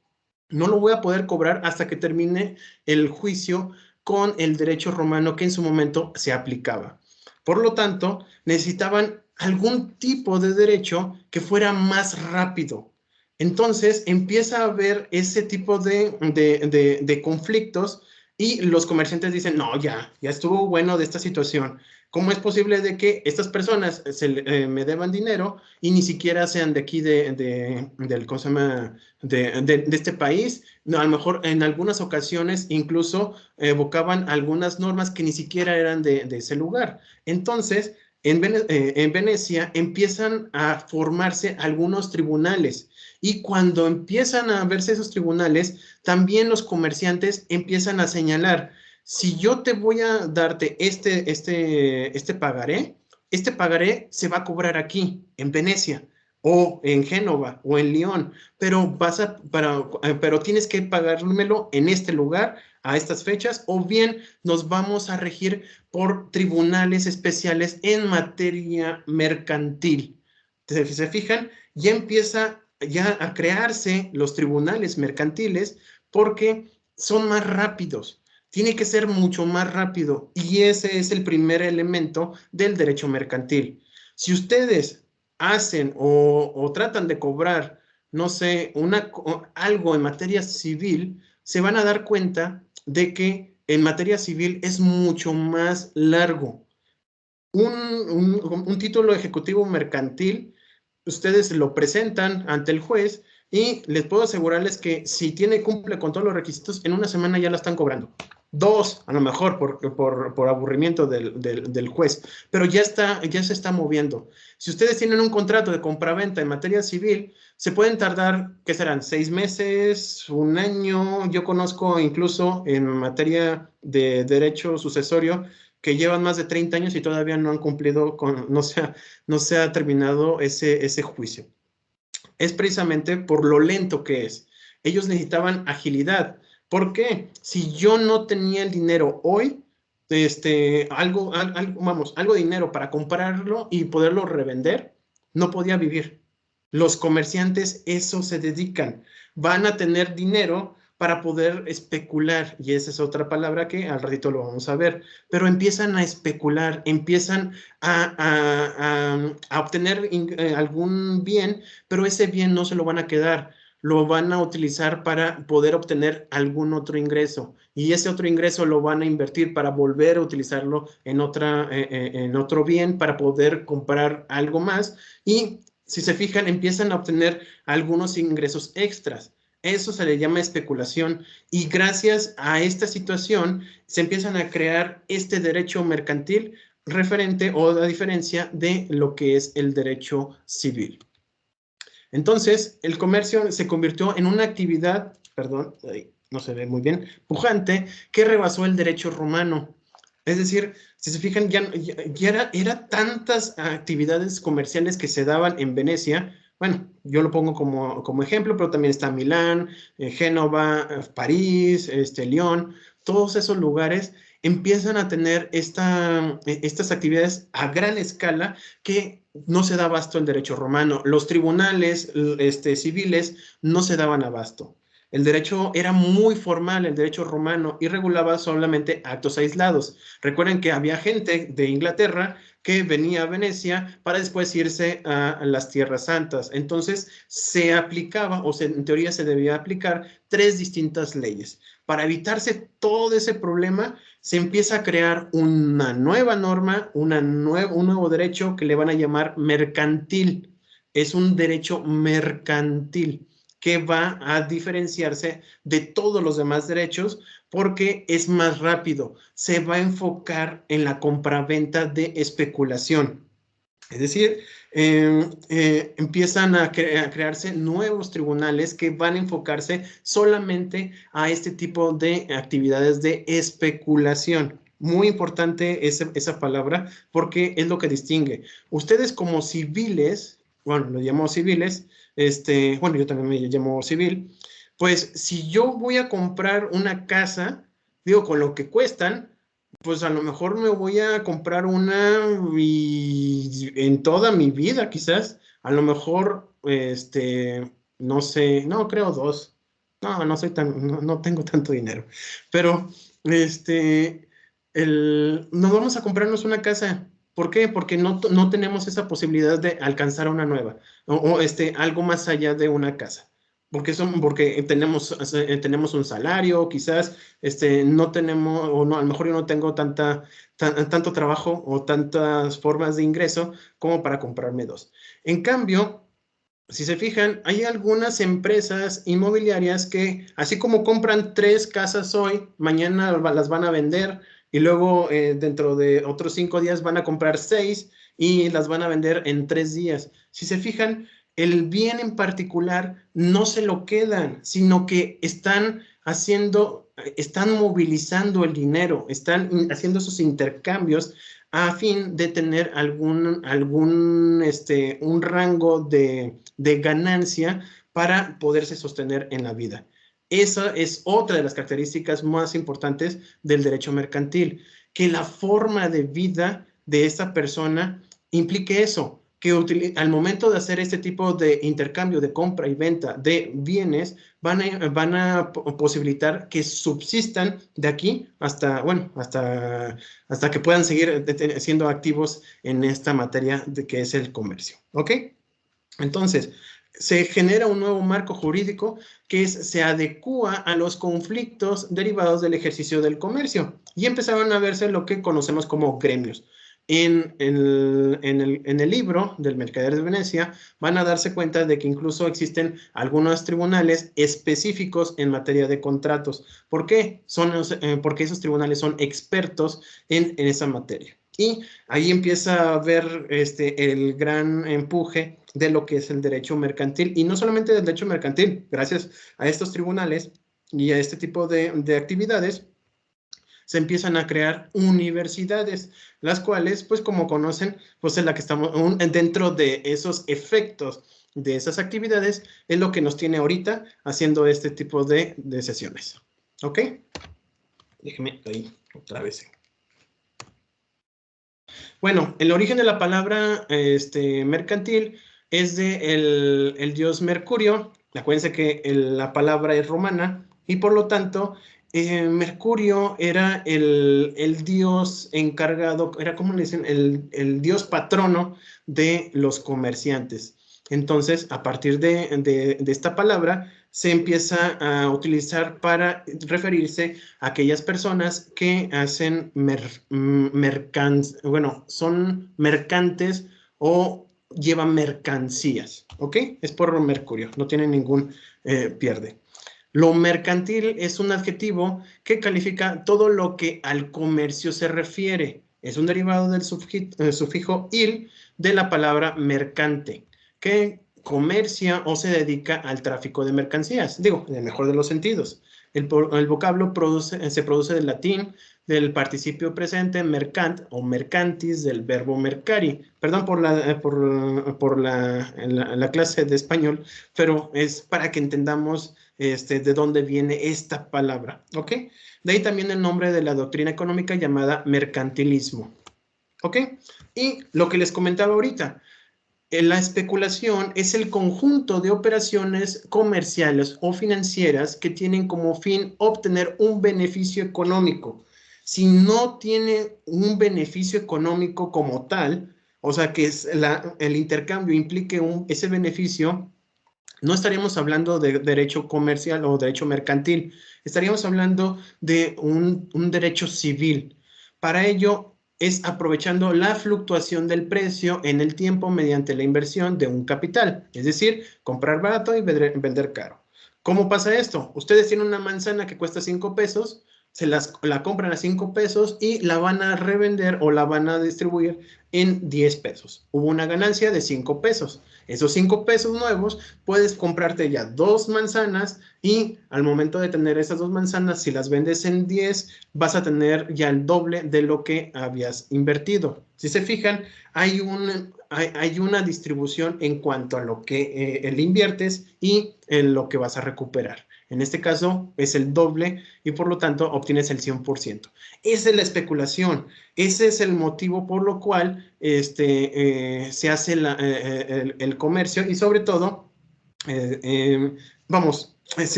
no lo voy a poder cobrar hasta que termine el juicio con el derecho romano que en su momento se aplicaba. Por lo tanto, necesitaban algún tipo de derecho que fuera más rápido. Entonces, empieza a haber ese tipo de conflictos y los comerciantes dicen, no, ya estuvo bueno de esta situación. ¿Cómo es posible de que estas personas me deban dinero y ni siquiera sean de aquí ¿cómo se llama? De este país? No, a lo mejor en algunas ocasiones incluso evocaban algunas normas que ni siquiera eran de ese lugar. Entonces, en Venecia empiezan a formarse algunos tribunales y cuando empiezan a verse esos tribunales, también los comerciantes empiezan a señalar, si yo te voy a darte este pagaré se va a cobrar aquí, en Venecia, o en Génova, o en León, pero pero tienes que pagármelo en este lugar, a estas fechas, o bien nos vamos a regir por tribunales especiales en materia mercantil. Si se fijan, ya empieza a crearse los tribunales mercantiles porque son más rápidos. Tiene que ser mucho más rápido y ese es el primer elemento del derecho mercantil. Si ustedes hacen o tratan de cobrar, no sé, algo en materia civil, se van a dar cuenta de que en materia civil es mucho más largo. Un título ejecutivo mercantil, ustedes lo presentan ante el juez y les puedo asegurarles que si cumple con todos los requisitos, en una semana ya la están cobrando. 2, a lo mejor, por aburrimiento del juez, pero ya se está moviendo. Si ustedes tienen un contrato de compraventa en materia civil, se pueden tardar, ¿qué serán? 6 meses, 1 año. Yo conozco incluso en materia de derecho sucesorio que llevan más de 30 años y todavía no han cumplido no se ha terminado ese juicio. Es precisamente por lo lento que es. Ellos necesitaban agilidad. ¿Por qué? Si yo no tenía el dinero hoy, algo dinero para comprarlo y poderlo revender, no podía vivir. Los comerciantes eso se dedican. Van a tener dinero para poder especular, y esa es otra palabra que al ratito lo vamos a ver, pero empiezan a especular, empiezan a obtener algún bien, pero ese bien no se lo van a quedar, lo van a utilizar para poder obtener algún otro ingreso, y ese otro ingreso lo van a invertir para volver a utilizarlo en otro bien, para poder comprar algo más, y si se fijan, empiezan a obtener algunos ingresos extras. Eso se le llama especulación y gracias a esta situación se empiezan a crear este derecho mercantil referente o a diferencia de lo que es el derecho civil. Entonces, el comercio se convirtió en una actividad, perdón, no se ve muy bien, pujante, que rebasó el derecho romano. Es decir, si se fijan, ya era tantas actividades comerciales que se daban en Venecia. Bueno, yo lo pongo como ejemplo, pero también está Milán, Génova, París, León, todos esos lugares empiezan a tener estas actividades a gran escala que no se da abasto el derecho romano. Los tribunales civiles no se daban abasto. El derecho era muy formal, el derecho romano, y regulaba solamente actos aislados. Recuerden que había gente de Inglaterra que venía a Venecia para después irse a las Tierras Santas. Entonces se aplicaba, en teoría se debía aplicar 3 distintas leyes. Para evitarse todo ese problema, se empieza a crear una nueva norma, un nuevo derecho que le van a llamar mercantil. Es un derecho mercantil que va a diferenciarse de todos los demás derechos porque es más rápido. Se va a enfocar en la compraventa de especulación. Es decir, empiezan a crearse nuevos tribunales que van a enfocarse solamente a este tipo de actividades de especulación. Muy importante esa palabra porque es lo que distingue. Ustedes como civiles, bueno, lo llamamos civiles, bueno, yo también me llamo civil, pues si yo voy a comprar una casa, digo, con lo que cuestan, pues a lo mejor me voy a comprar una y en toda mi vida, quizás. A lo mejor, no sé, no, creo 2. No, no tengo tanto dinero. Pero, nos vamos a comprarnos una casa. ¿Por qué? Porque no tenemos esa posibilidad de alcanzar una nueva o algo más allá de una casa. Porque tenemos un salario, quizás no tenemos, o no, a lo mejor yo no tengo tanto trabajo o tantas formas de ingreso como para comprarme 2. En cambio, si se fijan, hay algunas empresas inmobiliarias que, así como compran 3 casas hoy, mañana las van a vender y luego dentro de otros 5 días van a comprar 6 y las van a vender en 3 días. Si se fijan, el bien en particular no se lo quedan, sino que están movilizando el dinero, están haciendo esos intercambios a fin de tener un rango de ganancia para poderse sostener en la vida. Esa es otra de las características más importantes del derecho mercantil, que la forma de vida de esta persona implique eso, que al momento de hacer este tipo de intercambio, de compra y venta de bienes, van a posibilitar que subsistan de aquí hasta que puedan seguir siendo activos en esta materia que es el comercio. ¿Ok? Entonces, se genera un nuevo marco jurídico que se adecúa a los conflictos derivados del ejercicio del comercio y empezaron a verse lo que conocemos como gremios. En el libro del Mercader de Venecia van a darse cuenta de que incluso existen algunos tribunales específicos en materia de contratos. ¿Por qué? Porque esos tribunales son expertos en esa materia. Y ahí empieza a haber el gran empuje de lo que es el derecho mercantil. Y no solamente del derecho mercantil, gracias a estos tribunales y a este tipo de actividades, se empiezan a crear universidades, las cuales, pues como conocen, pues en la que estamos dentro de esos efectos de esas actividades, es lo que nos tiene ahorita haciendo este tipo de sesiones. ¿Ok? Déjeme ahí otra vez. Bueno, el origen de la palabra mercantil es de el dios Mercurio. Acuérdense que la palabra es romana y por lo tanto Mercurio era el dios encargado, era como le dicen, el dios patrono de los comerciantes. Entonces, a partir de esta palabra, se empieza a utilizar para referirse a aquellas personas que hacen son mercantes o llevan mercancías, ¿ok? Es por Mercurio, no tiene ningún pierde. Lo mercantil es un adjetivo que califica todo lo que al comercio se refiere. Es un derivado del sufijo il de la palabra mercante, que comercia o se dedica al tráfico de mercancías. Digo, en el mejor de los sentidos. El vocablo se produce del latín del participio presente mercant o mercantis del verbo mercari. Perdón por la clase de español, pero es para que entendamos de dónde viene esta palabra, ¿ok? De ahí también el nombre de la doctrina económica llamada mercantilismo, ¿ok? Y lo que les comentaba ahorita, la especulación es el conjunto de operaciones comerciales o financieras que tienen como fin obtener un beneficio económico. Si no tiene un beneficio económico como tal, o sea, que el intercambio implique ese beneficio, no estaríamos hablando de derecho comercial o derecho mercantil, estaríamos hablando de un derecho civil. Para ello, es aprovechando la fluctuación del precio en el tiempo mediante la inversión de un capital, es decir, comprar barato y vender caro. ¿Cómo pasa esto? Ustedes tienen una manzana que cuesta 5 pesos, la compran a 5 pesos y la van a revender o la van a distribuir en 10 pesos. Hubo una ganancia de 5 pesos. Esos 5 pesos nuevos puedes comprarte ya 2 manzanas y al momento de tener esas 2 manzanas, si las vendes en 10, vas a tener ya el doble de lo que habías invertido. Si se fijan, hay una distribución en cuanto a lo que le inviertes y en lo que vas a recuperar. En este caso es el doble y por lo tanto obtienes el 100%. Esa es la especulación. Ese es el motivo por lo cual se hace el comercio y sobre todo, se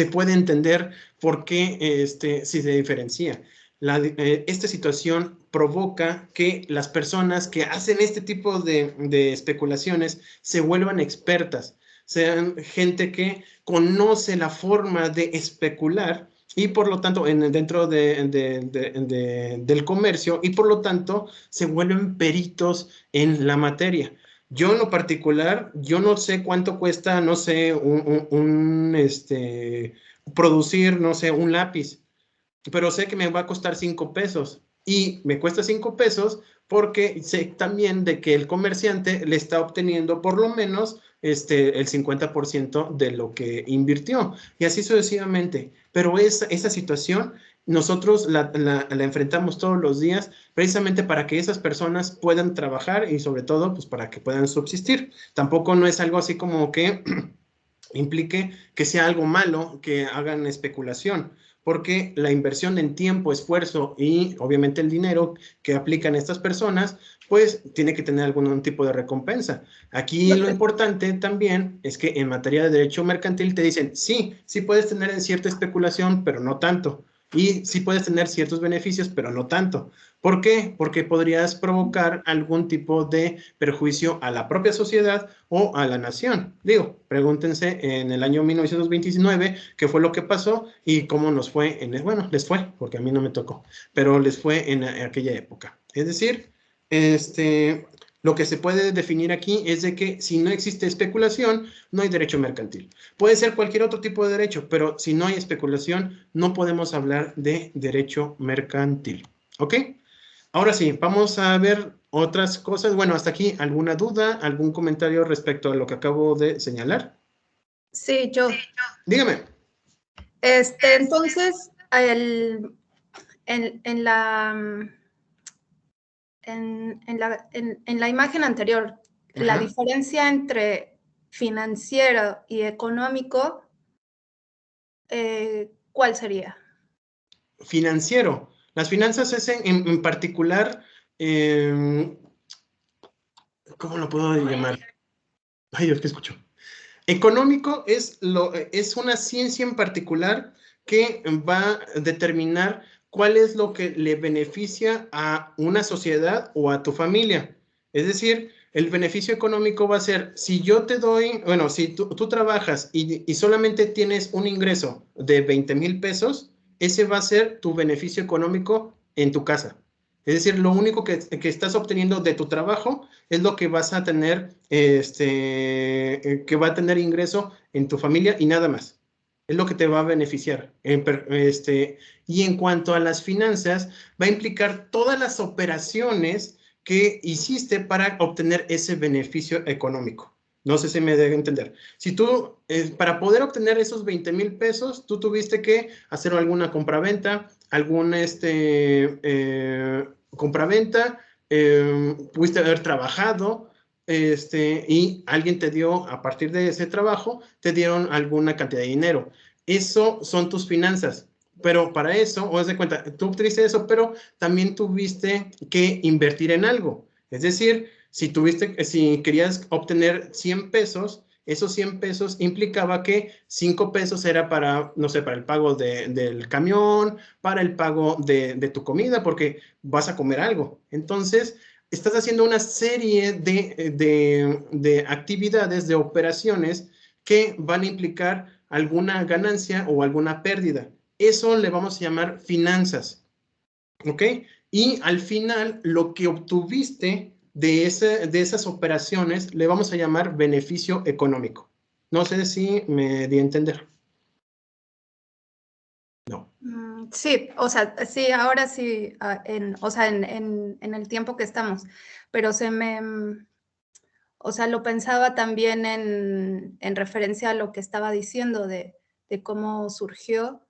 puede entender por qué si se diferencia. Esta situación provoca que las personas que hacen este tipo de especulaciones se vuelvan expertas, sean gente que conoce la forma de especular y por lo tanto dentro del comercio y por lo tanto se vuelven peritos en la materia. Yo en lo particular, yo no sé cuánto cuesta, no sé, producir, no sé, un lápiz, pero sé que me va a costar 5 pesos y me cuesta 5 pesos porque sé también de que el comerciante le está obteniendo por lo menos el 50% de lo que invirtió y así sucesivamente. Pero esa situación nosotros la enfrentamos todos los días precisamente para que esas personas puedan trabajar y sobre todo pues para que puedan subsistir. Tampoco no es algo así como que implique que sea algo malo que hagan especulación, porque la inversión en tiempo, esfuerzo y obviamente el dinero que aplican estas personas, pues tiene que tener algún tipo de recompensa. Aquí lo importante también es que en materia de derecho mercantil te dicen, sí, sí puedes tener cierta especulación, pero no tanto. Y sí puedes tener ciertos beneficios, pero no tanto. ¿Por qué? Porque podrías provocar algún tipo de perjuicio a la propia sociedad o a la nación. Digo, pregúntense en el año 1929 qué fue lo que pasó y cómo nos fue, bueno, les fue, porque a mí no me tocó, pero les fue en aquella época. Es decir, lo que se puede definir aquí es de que si no existe especulación, no hay derecho mercantil. Puede ser cualquier otro tipo de derecho, pero si no hay especulación, no podemos hablar de derecho mercantil. ¿Ok? Ahora sí, vamos a ver otras cosas. Bueno, hasta aquí, ¿alguna duda, algún comentario respecto a lo que acabo de señalar? Sí, yo. Dígame. Entonces, en la imagen anterior, la diferencia entre financiero y económico, ¿cuál sería? Financiero. Las finanzas es en particular, ¿cómo lo puedo llamar? Ay, Dios, ¿qué escucho? Económico es una ciencia en particular que va a determinar cuál es lo que le beneficia a una sociedad o a tu familia. Es decir, el beneficio económico va a ser, si yo te doy, bueno, si tú trabajas y solamente tienes un ingreso de 20,000 pesos, ese va a ser tu beneficio económico en tu casa. Es decir, lo único que estás obteniendo de tu trabajo es lo que vas a tener, que va a tener ingreso en tu familia y nada más. Es lo que te va a beneficiar. Y en cuanto a las finanzas, va a implicar todas las operaciones que hiciste para obtener ese beneficio económico. No sé si me debe entender. Si tú, para poder obtener esos 20,000 pesos, tú tuviste que hacer alguna compraventa, algún compraventa, pudiste haber trabajado, y alguien te dio, a partir de ese trabajo, te dieron alguna cantidad de dinero. Eso son tus finanzas. Pero para eso, o haz de cuenta, tú obtuviste eso, pero también tuviste que invertir en algo. Es decir, si querías obtener 100 pesos, esos 100 pesos implicaba que 5 pesos era para, no sé, para el pago del camión, para el pago de tu comida, porque vas a comer algo. Entonces, estás haciendo una serie de actividades, de operaciones que van a implicar alguna ganancia o alguna pérdida. Eso le vamos a llamar finanzas, ¿ok? Y al final, lo que obtuviste de esas operaciones le vamos a llamar beneficio económico. No sé si me di a entender. No. Sí, o sea, sí, ahora sí, en el tiempo que estamos, pero o sea, lo pensaba también en referencia a lo que estaba diciendo de cómo surgió.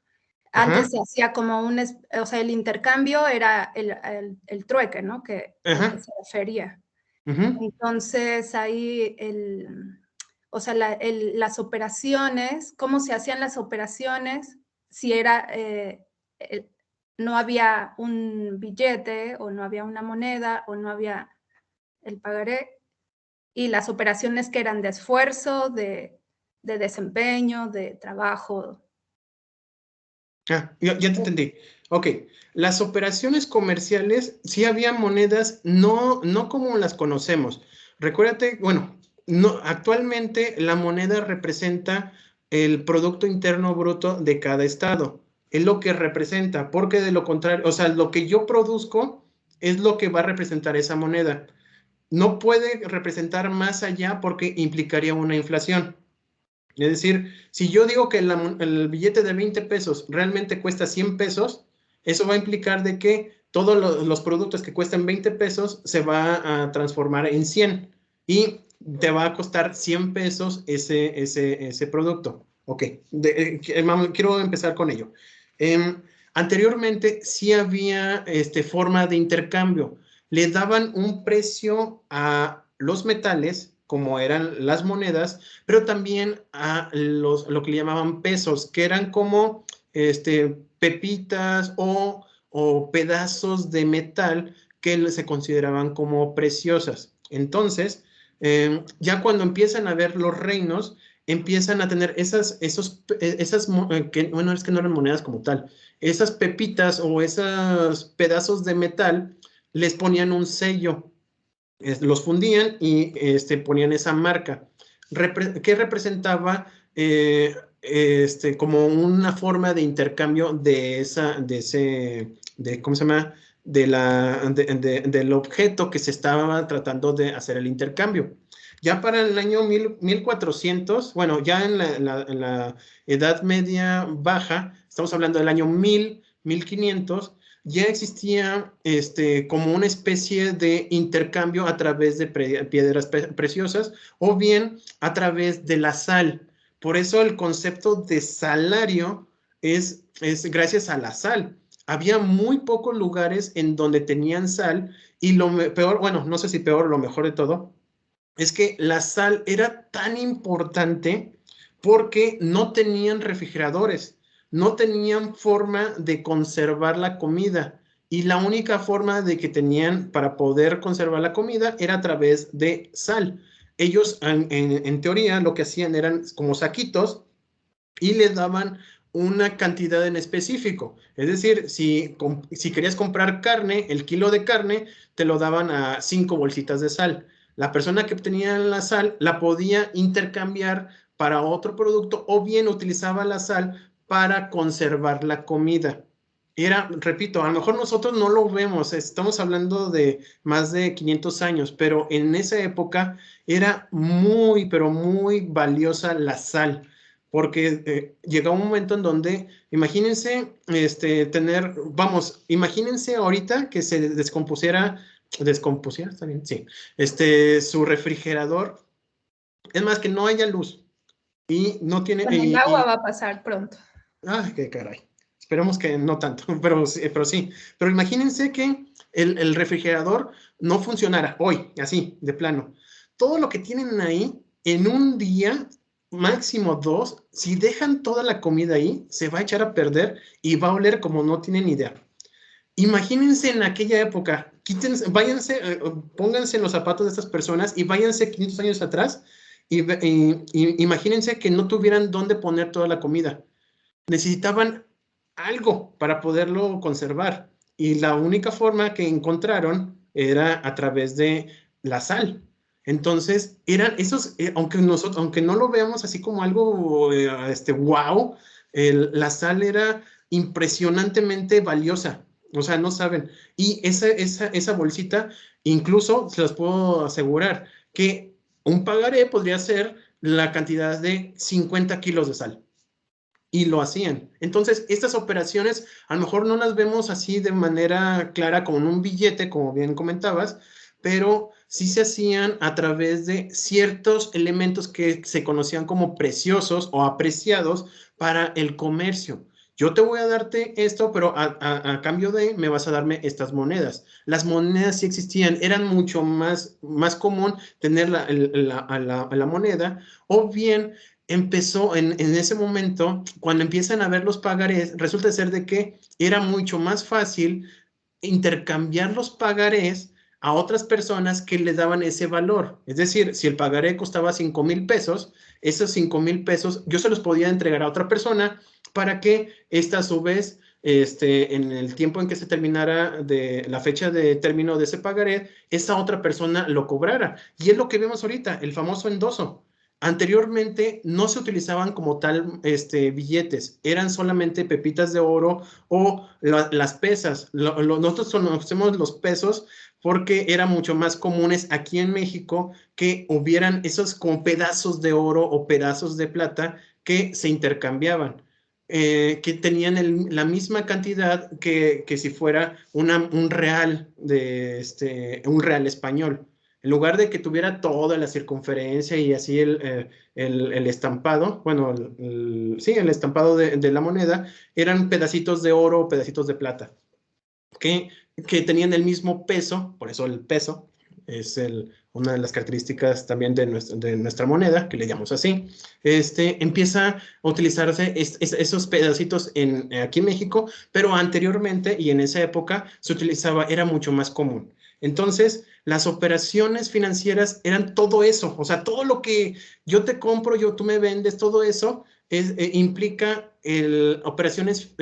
Antes se hacía como o sea, el intercambio era el trueque, ¿no? Al que se refería. Entonces, ahí o sea, las operaciones, cómo se hacían las operaciones, si era, no había un billete, o no había una moneda, o no había el pagaré, y las operaciones que eran de esfuerzo, de desempeño, de trabajo. Ya te entendí. Ok, las operaciones comerciales, sí había monedas, no como las conocemos. Recuérdate, bueno, actualmente la moneda representa el Producto Interno Bruto de cada estado. Es lo que representa, porque de lo contrario, o sea, lo que yo produzco es lo que va a representar esa moneda. No puede representar más allá porque implicaría una inflación. Es decir, si yo digo que el billete de 20 pesos realmente cuesta 100 pesos, eso va a implicar de que todos los productos que cuestan 20 pesos se va a transformar en 100 y te va a costar 100 pesos ese producto. Ok, quiero empezar con ello. Anteriormente sí había forma de intercambio. Le daban un precio a los metales, como eran las monedas, pero también a lo que le llamaban pesos, que eran como pepitas o pedazos de metal que se consideraban como preciosas. Entonces, ya cuando empiezan a ver los reinos, empiezan a tener bueno, es que no eran monedas como tal, esas pepitas o esos pedazos de metal les ponían un sello, los fundían y ponían esa marca que representaba como una forma de intercambio ¿cómo se llama? Del objeto que se estaba tratando de hacer el intercambio. Ya para el año 1400, bueno, ya en la Edad Media Baja, estamos hablando del año 1500, ya existía como una especie de intercambio a través de piedras preciosas o bien a través de la sal. Por eso el concepto de salario es gracias a la sal. Había muy pocos lugares en donde tenían sal y lo peor, bueno, no sé si peor o lo mejor de todo, es que la sal era tan importante porque no tenían refrigeradores, no tenían forma de conservar la comida y la única forma de que tenían para poder conservar la comida era a través de sal. Ellos, en teoría, lo que hacían eran como saquitos y le daban una cantidad en específico. Es decir, si querías comprar carne, el kilo de carne, te lo daban a 5 bolsitas de sal. La persona que obtenía la sal la podía intercambiar para otro producto o bien utilizaba la sal para conservar la comida. Repito, a lo mejor nosotros no lo vemos, estamos hablando de más de 500 años, pero en esa época era muy, pero muy valiosa la sal, porque llegó un momento en donde, imagínense, imagínense ahorita que se descompusiera, ¿está bien? Sí, su refrigerador, es más, que no haya luz y no tiene... Con el agua va a pasar pronto. ¡Ay, qué caray! esperemos que no tanto, pero sí. Pero imagínense que el refrigerador no funcionara hoy, así, de plano. Todo lo que tienen ahí, en un día, máximo 2, si dejan toda la comida ahí, se va a echar a perder y va a oler como no tienen idea. Imagínense en aquella época, váyanse, pónganse en los zapatos de estas personas y váyanse 500 años atrás y imagínense que no tuvieran dónde poner toda la comida. Necesitaban algo para poderlo conservar y la única forma que encontraron era a través de la sal. Entonces, eran esos, aunque no lo veamos así como algo wow, la sal era impresionantemente valiosa. O sea, no saben. Y esa bolsita, incluso se los puedo asegurar que un pagaré podría ser la cantidad de 50 kilos de sal. Y lo hacían. Entonces, estas operaciones a lo mejor no las vemos así de manera clara como en un billete, como bien comentabas, pero sí se hacían a través de ciertos elementos que se conocían como preciosos o apreciados para el comercio. Yo te voy a darte esto, pero a cambio de me vas a darme estas monedas. Las monedas sí existían, eran mucho más común tener la moneda, o bien empezó en ese momento, cuando empiezan a ver los pagarés, resulta ser de que era mucho más fácil intercambiar los pagarés a otras personas que le daban ese valor. Es decir, si el pagaré costaba 5,000 pesos, esos 5,000 pesos yo se los podía entregar a otra persona para que esta a su vez, en el tiempo en que se terminara de la fecha de término de ese pagaré, esa otra persona lo cobrara. Y es lo que vemos ahorita, el famoso endoso. Anteriormente no se utilizaban como tal billetes, eran solamente pepitas de oro o las pesas. Nosotros conocemos los pesos porque eran mucho más comunes aquí en México que hubieran esos como pedazos de oro o pedazos de plata que se intercambiaban, que tenían la misma cantidad que si fuera un real un real español. En lugar de que tuviera toda la circunferencia y así el estampado, bueno, sí, el estampado de la moneda, eran pedacitos de oro o pedacitos de plata, que tenían el mismo peso, por eso el peso es una de las características también de nuestra moneda, que le llamamos así. Empieza a utilizarse esos pedacitos aquí en México, pero anteriormente y en esa época se utilizaba, era mucho más común. Entonces, las operaciones financieras eran todo eso, o sea, todo lo que yo te compro, tú me vendes, todo eso implica operaciones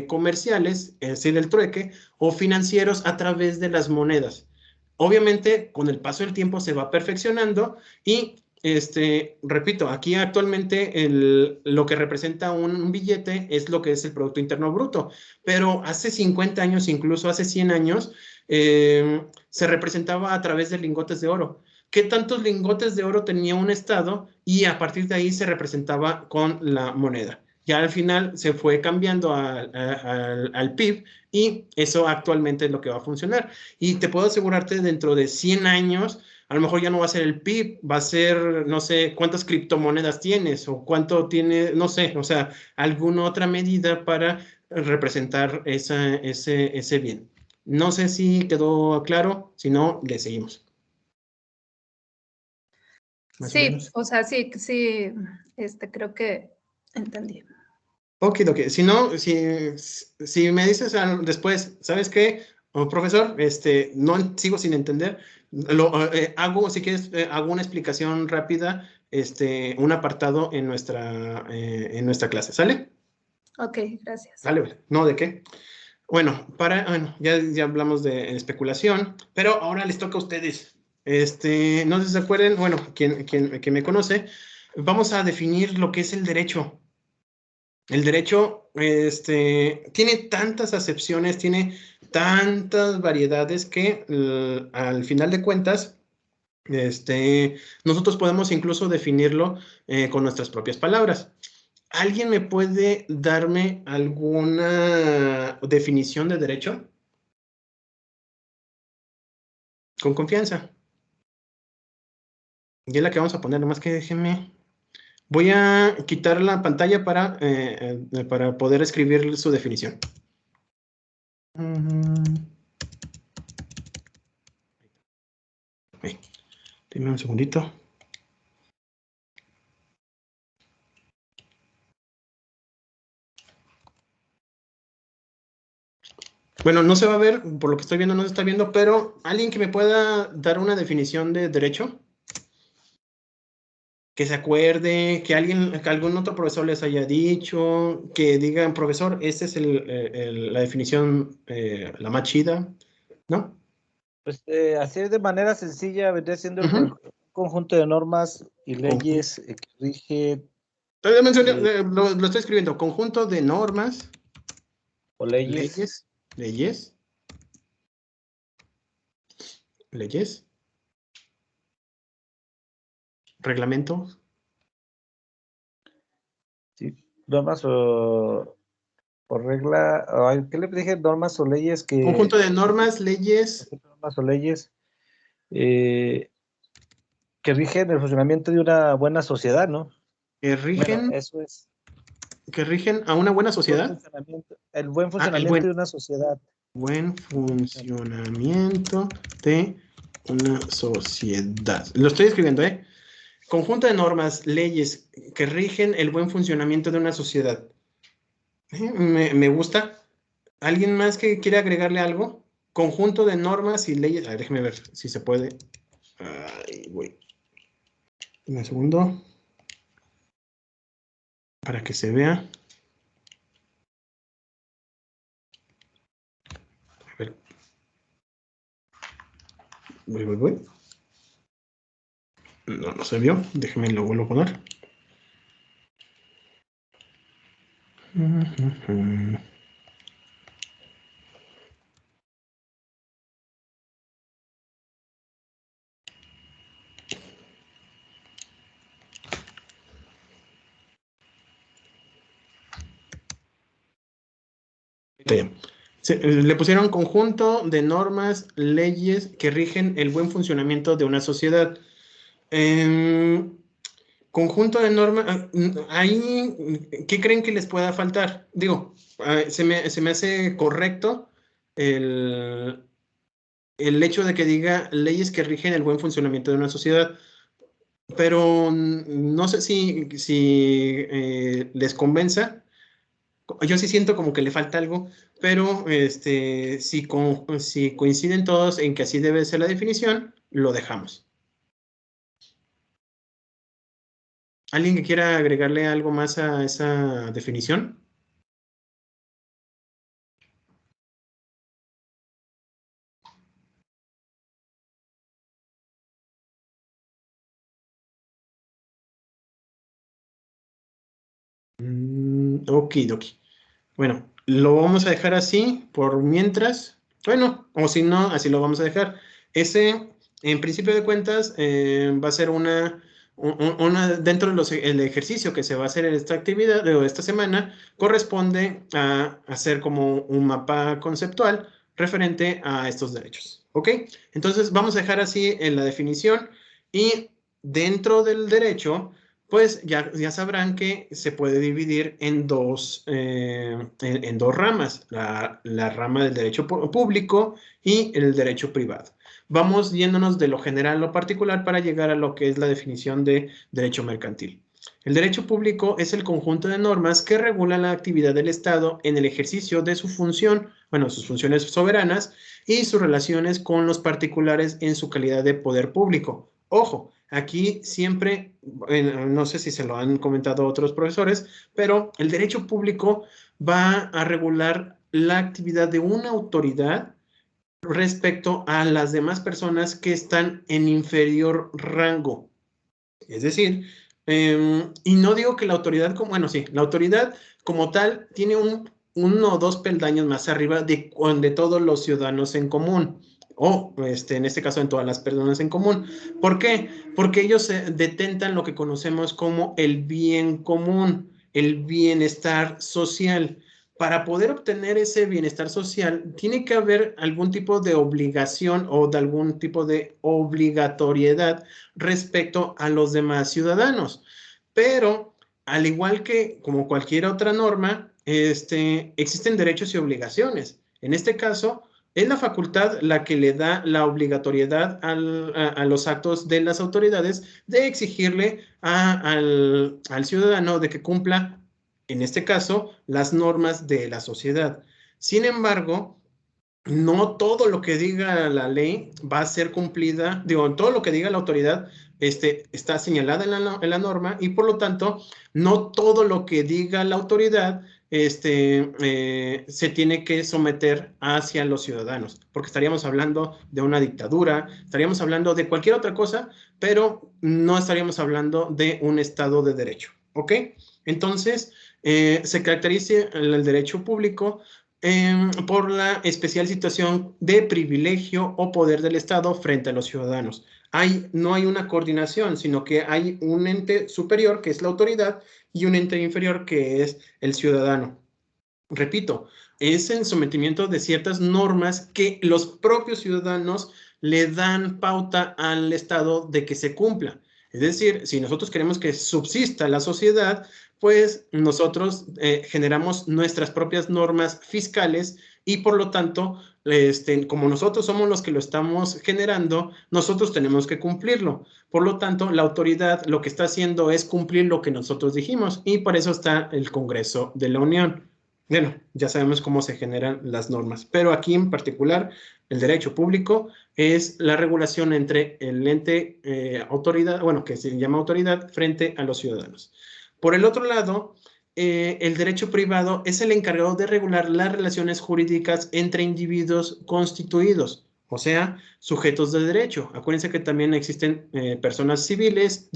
comerciales, es decir, el trueque, o financieros a través de las monedas. Obviamente, con el paso del tiempo se va perfeccionando y, repito, aquí actualmente lo que representa un billete es lo que es el Producto Interno Bruto, pero hace 50 años, incluso hace 100 años, se representaba a través de lingotes de oro. ¿Qué tantos lingotes de oro tenía un estado? Y a partir de ahí se representaba con la moneda. Ya al final se fue cambiando al PIB y eso actualmente es lo que va a funcionar. Y te puedo asegurarte, dentro de 100 años, a lo mejor ya no va a ser el PIB, va a ser, no sé, cuántas criptomonedas tienes o cuánto tiene, no sé, o sea, alguna otra medida para representar ese bien. No sé si quedó claro, si no, le seguimos. Sí, o sea, sí, creo que entendí. Ok. Si no, si me dices después, ¿sabes qué? Profesor, no sigo sin entender. Si quieres, hago una explicación rápida, un apartado en nuestra clase, ¿sale? Ok, gracias. Vale, no, ¿de qué? Bueno, ya hablamos de especulación, pero ahora les toca a ustedes. No sé si se acuerdan, bueno, quien me conoce, vamos a definir lo que es el derecho. El derecho tiene tantas acepciones, tiene tantas variedades que al final de cuentas, nosotros podemos incluso definirlo con nuestras propias palabras. ¿Alguien me puede darme alguna definición de derecho? Con confianza. Y es la que vamos a poner, nomás que déjenme Voy a quitar la pantalla para poder escribir su definición. Dime un segundito. Bueno, no se va a ver, por lo que estoy viendo no se está viendo, pero ¿alguien que me pueda dar una definición de derecho? Que se acuerde, que algún otro profesor les haya dicho, que digan, profesor, esta es la definición, la más chida, ¿no? Pues así de manera sencilla vendría siendo un conjunto de normas y leyes que rigen. Lo estoy escribiendo, conjunto de normas O leyes. Reglamento. Sí, normas o regla, ¿qué le dije? Normas o leyes que... Conjunto de normas, leyes. Normas o leyes que rigen el funcionamiento de una buena sociedad, ¿no? Que rigen. Bueno, eso es. Que rigen a una buena sociedad. El buen funcionamiento de una sociedad. Buen funcionamiento de una sociedad. Lo estoy escribiendo, ¿eh? Conjunto de normas, leyes que rigen el buen funcionamiento de una sociedad. Me gusta. ¿Alguien más que quiera agregarle algo? Conjunto de normas y leyes. A ver, déjeme ver si se puede. Ay, güey. Un segundo. Para que se vea. A ver. Voy. No se vio. Déjeme lo vuelvo a poner. Le pusieron conjunto de normas, leyes que rigen el buen funcionamiento de una sociedad. Conjunto de normas, ahí, ¿qué creen que les pueda faltar? Digo, se me hace correcto el hecho de que diga leyes que rigen el buen funcionamiento de una sociedad, pero no sé si les convenza. Yo sí siento como que le falta algo, pero si coinciden todos en que así debe ser la definición, lo dejamos. ¿Alguien que quiera agregarle algo más a esa definición? Okidoki. Bueno, lo vamos a dejar así por mientras. Bueno, o si no, así lo vamos a dejar. Ese, en principio de cuentas, va a ser dentro del ejercicio que se va a hacer en esta actividad o esta semana, corresponde a hacer como un mapa conceptual referente a estos derechos. ¿Ok? Entonces, vamos a dejar así en la definición y dentro del derecho pues ya sabrán que se puede dividir en dos ramas, la rama del derecho público y el derecho privado. Vamos yéndonos de lo general a lo particular para llegar a lo que es la definición de derecho mercantil. El derecho público es el conjunto de normas que regulan la actividad del Estado en el ejercicio de su función, sus funciones soberanas y sus relaciones con los particulares en su calidad de poder público. Ojo, aquí siempre, no sé si se lo han comentado otros profesores, pero el derecho público va a regular la actividad de una autoridad respecto a las demás personas que están en inferior rango. Es decir, y no digo que la autoridad, la autoridad como tal tiene uno o dos peldaños más arriba de todos los ciudadanos en común, o en este caso en todas las personas en común. ¿Por qué? Porque ellos detentan lo que conocemos como el bien común, el bienestar social. Para poder obtener ese bienestar social, tiene que haber algún tipo de obligación o de algún tipo de obligatoriedad respecto a los demás ciudadanos. pero al igual que como cualquier otra norma, existen derechos y obligaciones. En este caso, es la facultad la que le da la obligatoriedad a los actos de las autoridades de exigirle al ciudadano de que cumpla, en este caso, las normas de la sociedad. Sin embargo, no todo lo que diga la ley va a ser cumplida, digo, todo lo que diga la autoridad está señalada en la norma y por lo tanto, no todo lo que diga la autoridad se tiene que someter hacia los ciudadanos, porque estaríamos hablando de una dictadura, estaríamos hablando de cualquier otra cosa, pero no estaríamos hablando de un Estado de Derecho, ¿ok? Entonces, se caracteriza el derecho público por la especial situación de privilegio o poder del Estado frente a los ciudadanos. No hay una coordinación, sino que hay un ente superior, que es la autoridad, y un ente inferior, que es el ciudadano. Repito, es el sometimiento de ciertas normas que los propios ciudadanos le dan pauta al Estado de que se cumpla. Es decir, si nosotros queremos que subsista la sociedad, pues nosotros generamos nuestras propias normas fiscales y por lo tanto, como nosotros somos los que lo estamos generando, nosotros tenemos que cumplirlo. Por lo tanto, la autoridad lo que está haciendo es cumplir lo que nosotros dijimos y por eso está el Congreso de la Unión. Bueno, ya sabemos cómo se generan las normas, pero aquí en particular el derecho público es la regulación entre el ente autoridad, bueno, que se llama autoridad, frente a los ciudadanos. Por el otro lado, el derecho privado es el encargado de regular las relaciones jurídicas entre individuos constituidos, o sea, sujetos de derecho. Acuérdense que también existen personas civiles,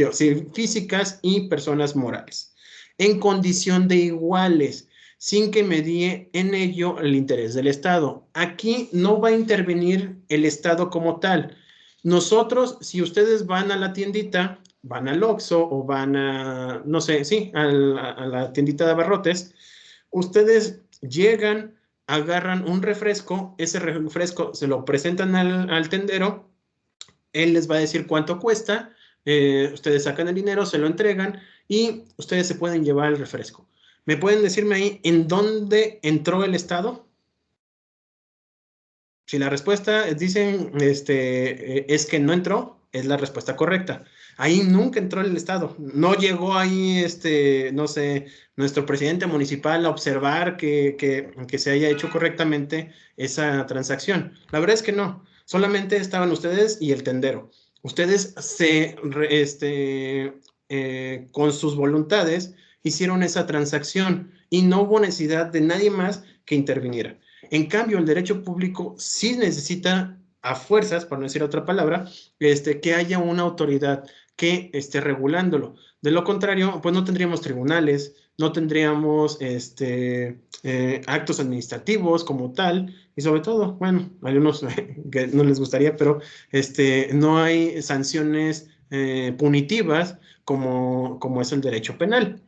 físicas y personas morales, en condición de iguales, sin que medie en ello el interés del Estado. Aquí no va a intervenir el Estado como tal. Nosotros, si ustedes van a la tiendita, van al Oxxo o van a, no sé, sí, a la tiendita de abarrotes, ustedes llegan, agarran un refresco, ese refresco se lo presentan al tendero, él les va a decir cuánto cuesta, ustedes sacan el dinero, se lo entregan y ustedes se pueden llevar el refresco. ¿Me pueden decirme ahí en dónde entró el Estado? Si la respuesta dicen es que no entró, es la respuesta correcta. Ahí nunca entró el Estado. No llegó ahí, no sé, nuestro presidente municipal a observar que se haya hecho correctamente esa transacción. La verdad es que no. Solamente estaban ustedes y el tendero. Ustedes con sus voluntades hicieron esa transacción y no hubo necesidad de nadie más que interviniera. En cambio, el derecho público sí necesita a fuerzas, por no decir otra palabra, que haya una autoridad que esté regulándolo. De lo contrario, pues no tendríamos tribunales, no tendríamos actos administrativos como tal, y sobre todo, bueno, hay unos que no les gustaría, pero no hay sanciones punitivas como es el derecho penal.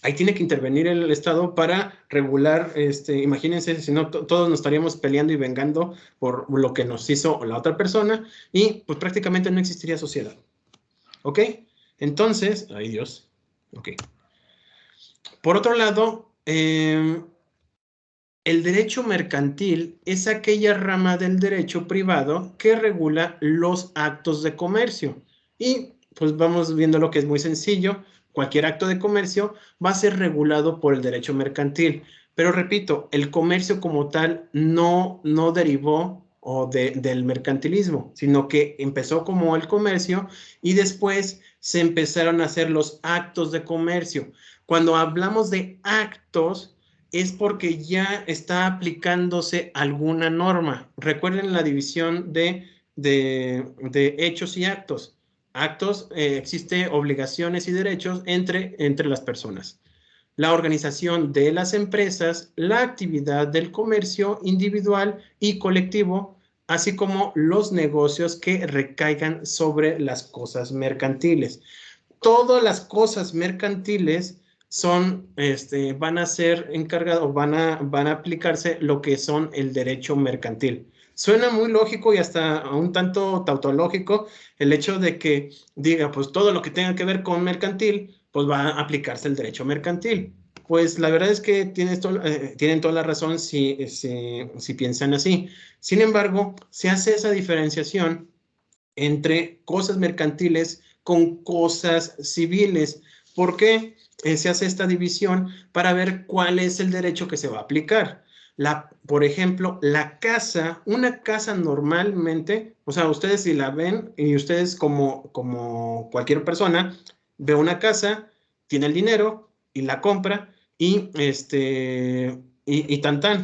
Ahí tiene que intervenir el Estado para regular, imagínense, si no, todos nos estaríamos peleando y vengando por lo que nos hizo la otra persona y pues prácticamente no existiría sociedad. ¿Ok? Entonces, ay Dios, ok. Por otro lado, el derecho mercantil es aquella rama del derecho privado que regula los actos de comercio. Y pues vamos viendo lo que es muy sencillo. Cualquier acto de comercio va a ser regulado por el derecho mercantil. Pero repito, el comercio como tal no derivó del mercantilismo, sino que empezó como el comercio y después se empezaron a hacer los actos de comercio. Cuando hablamos de actos, es porque ya está aplicándose alguna norma. Recuerden la división de hechos y actos. Actos, existe obligaciones y derechos entre las personas. La organización de las empresas, la actividad del comercio individual y colectivo, así como los negocios que recaigan sobre las cosas mercantiles. Todas las cosas mercantiles van a ser encargados, van a aplicarse lo que son el derecho mercantil. Suena muy lógico y hasta un tanto tautológico el hecho de que diga, pues todo lo que tenga que ver con mercantil, pues va a aplicarse el derecho mercantil. Pues la verdad es que tienen toda la razón si piensan así. Sin embargo, se hace esa diferenciación entre cosas mercantiles con cosas civiles. ¿Por qué se hace esta división? Para ver cuál es el derecho que se va a aplicar. Por ejemplo, la casa, una casa normalmente, o sea, ustedes si la ven y ustedes como cualquier persona, ve una casa, tiene el dinero y la compra y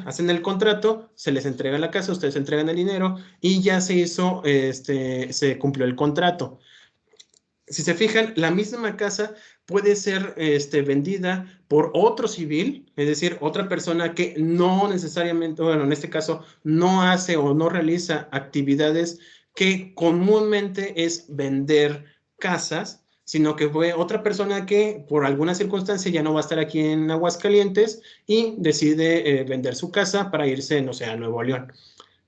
hacen el contrato, se les entrega la casa, ustedes entregan el dinero y ya se hizo, se cumplió el contrato. Si se fijan, la misma casa puede ser vendida por otro civil, es decir, otra persona que no necesariamente, bueno, en este caso, no hace o no realiza actividades que comúnmente es vender casas, sino que fue otra persona que por alguna circunstancia ya no va a estar aquí en Aguascalientes y decide vender su casa para irse, no sé, a Nuevo León.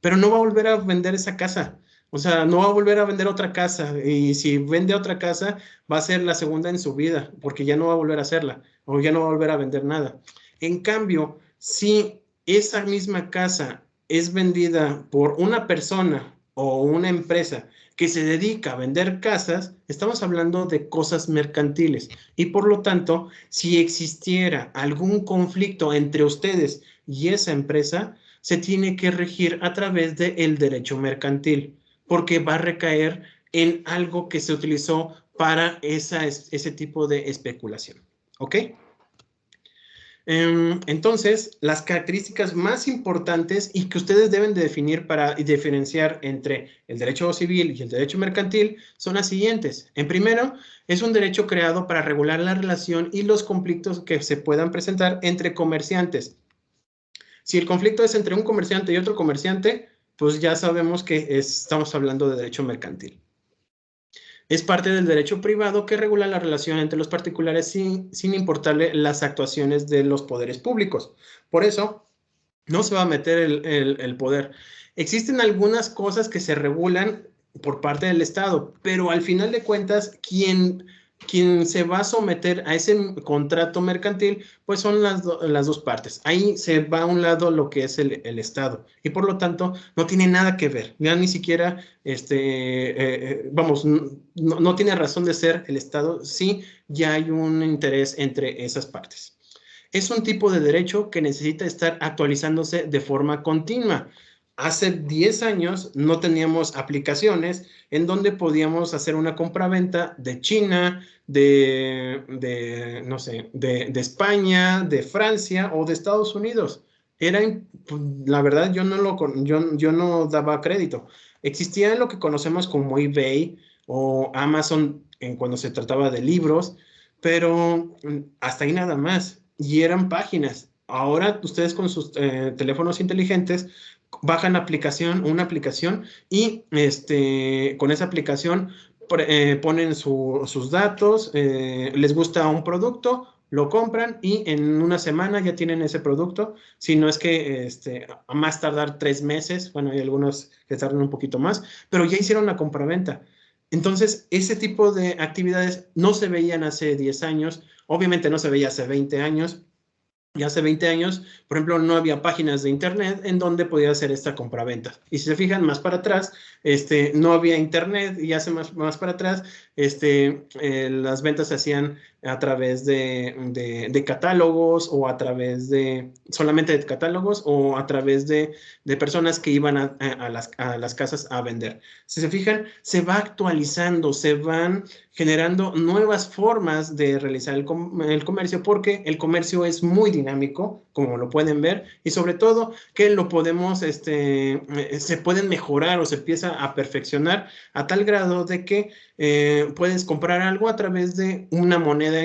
Pero no va a volver a vender esa casa. O sea, no va a volver a vender otra casa. Y si vende otra casa, va a ser la segunda en su vida, porque ya no va a volver a hacerla o ya no va a volver a vender nada. En cambio, si esa misma casa es vendida por una persona o una empresa que se dedica a vender casas, estamos hablando de cosas mercantiles. Y por lo tanto, si existiera algún conflicto entre ustedes y esa empresa, se tiene que regir a través del derecho mercantil, porque va a recaer en algo que se utilizó para ese tipo de especulación. ¿Ok? Entonces, las características más importantes y que ustedes deben de definir para diferenciar entre el derecho civil y el derecho mercantil son las siguientes. En primero, es un derecho creado para regular la relación y los conflictos que se puedan presentar entre comerciantes. Si el conflicto es entre un comerciante y otro comerciante, pues ya sabemos que estamos hablando de derecho mercantil. Es parte del derecho privado que regula la relación entre los particulares sin importarle las actuaciones de los poderes públicos. Por eso, no se va a meter el poder. Existen algunas cosas que se regulan por parte del Estado, pero al final de cuentas, quien se va a someter a ese contrato mercantil, pues son las dos partes. Ahí se va a un lado lo que es el Estado y por lo tanto no tiene nada que ver, ya ni siquiera, vamos, no tiene razón de ser el Estado si ya hay un interés entre esas partes. Es un tipo de derecho que necesita estar actualizándose de forma continua. Hace 10 años no teníamos aplicaciones en donde podíamos hacer una compraventa de China, no sé, de España, de Francia o de Estados Unidos. La verdad, yo no daba crédito. Existía lo que conocemos como eBay o Amazon cuando se trataba de libros, pero hasta ahí nada más. Y eran páginas. Ahora ustedes con sus teléfonos inteligentes bajan una aplicación y con esa aplicación ponen sus datos, les gusta un producto, lo compran y en una semana ya tienen ese producto, si no es que a más tardar 3 meses, bueno, hay algunos que tardan un poquito más, pero ya hicieron la compraventa. Entonces, ese tipo de actividades no se veían hace 10 años, obviamente no se veía hace 20 años, y hace 20 años, por ejemplo, no había páginas de internet en donde podía hacer esta compraventa. Y si se fijan más para atrás, no había internet y hace más para atrás, las ventas se hacían a través de catálogos o a través solamente de catálogos o a través de personas que iban a las casas a vender. Si se fijan, se va actualizando, se van generando nuevas formas de realizar el comercio porque el comercio es muy dinámico, como lo pueden ver, y sobre todo que lo podemos, se pueden mejorar o se empieza a perfeccionar a tal grado de que puedes comprar algo a través de una moneda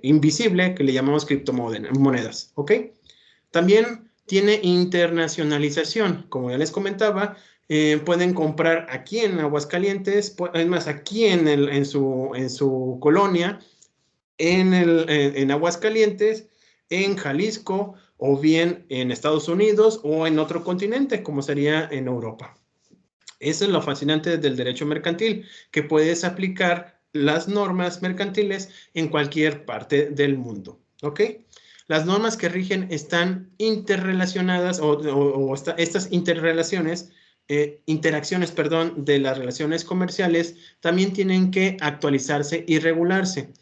invisible que le llamamos criptomonedas, ¿ok? También tiene internacionalización, como ya les comentaba, pueden comprar aquí en Aguascalientes, es más, aquí en su colonia, en Aguascalientes, en Jalisco, o bien en Estados Unidos o en otro continente, como sería en Europa. Eso es lo fascinante del derecho mercantil, que puedes aplicar las normas mercantiles en cualquier parte del mundo, ¿ok? Las normas que rigen están interrelacionadas estas interacciones, perdón, de las relaciones comerciales también tienen que actualizarse y regularse.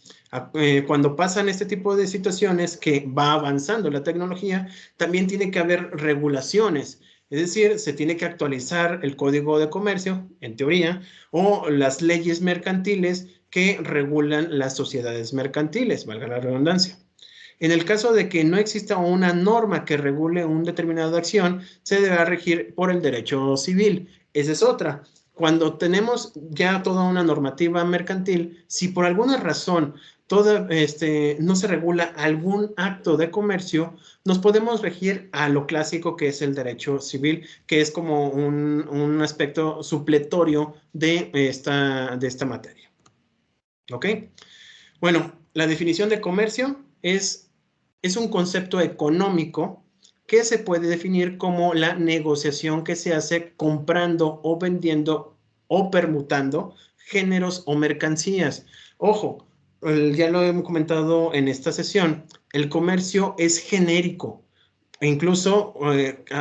Cuando pasan este tipo de situaciones que va avanzando la tecnología, también tiene que haber regulaciones. Es decir, se tiene que actualizar el Código de Comercio, en teoría, o las leyes mercantiles que regulan las sociedades mercantiles, valga la redundancia. En el caso de que no exista una norma que regule una determinada acción, se deberá regir por el derecho civil. Esa es otra. Cuando tenemos ya toda una normativa mercantil, si por alguna razón no se regula algún acto de comercio, nos podemos regir a lo clásico que es el derecho civil, que es como un aspecto supletorio de esta materia. ¿Ok? Bueno, la definición de comercio es un concepto económico que se puede definir como la negociación que se hace comprando o vendiendo o permutando géneros o mercancías. Ojo, ya lo hemos comentado en esta sesión, el comercio es genérico e incluso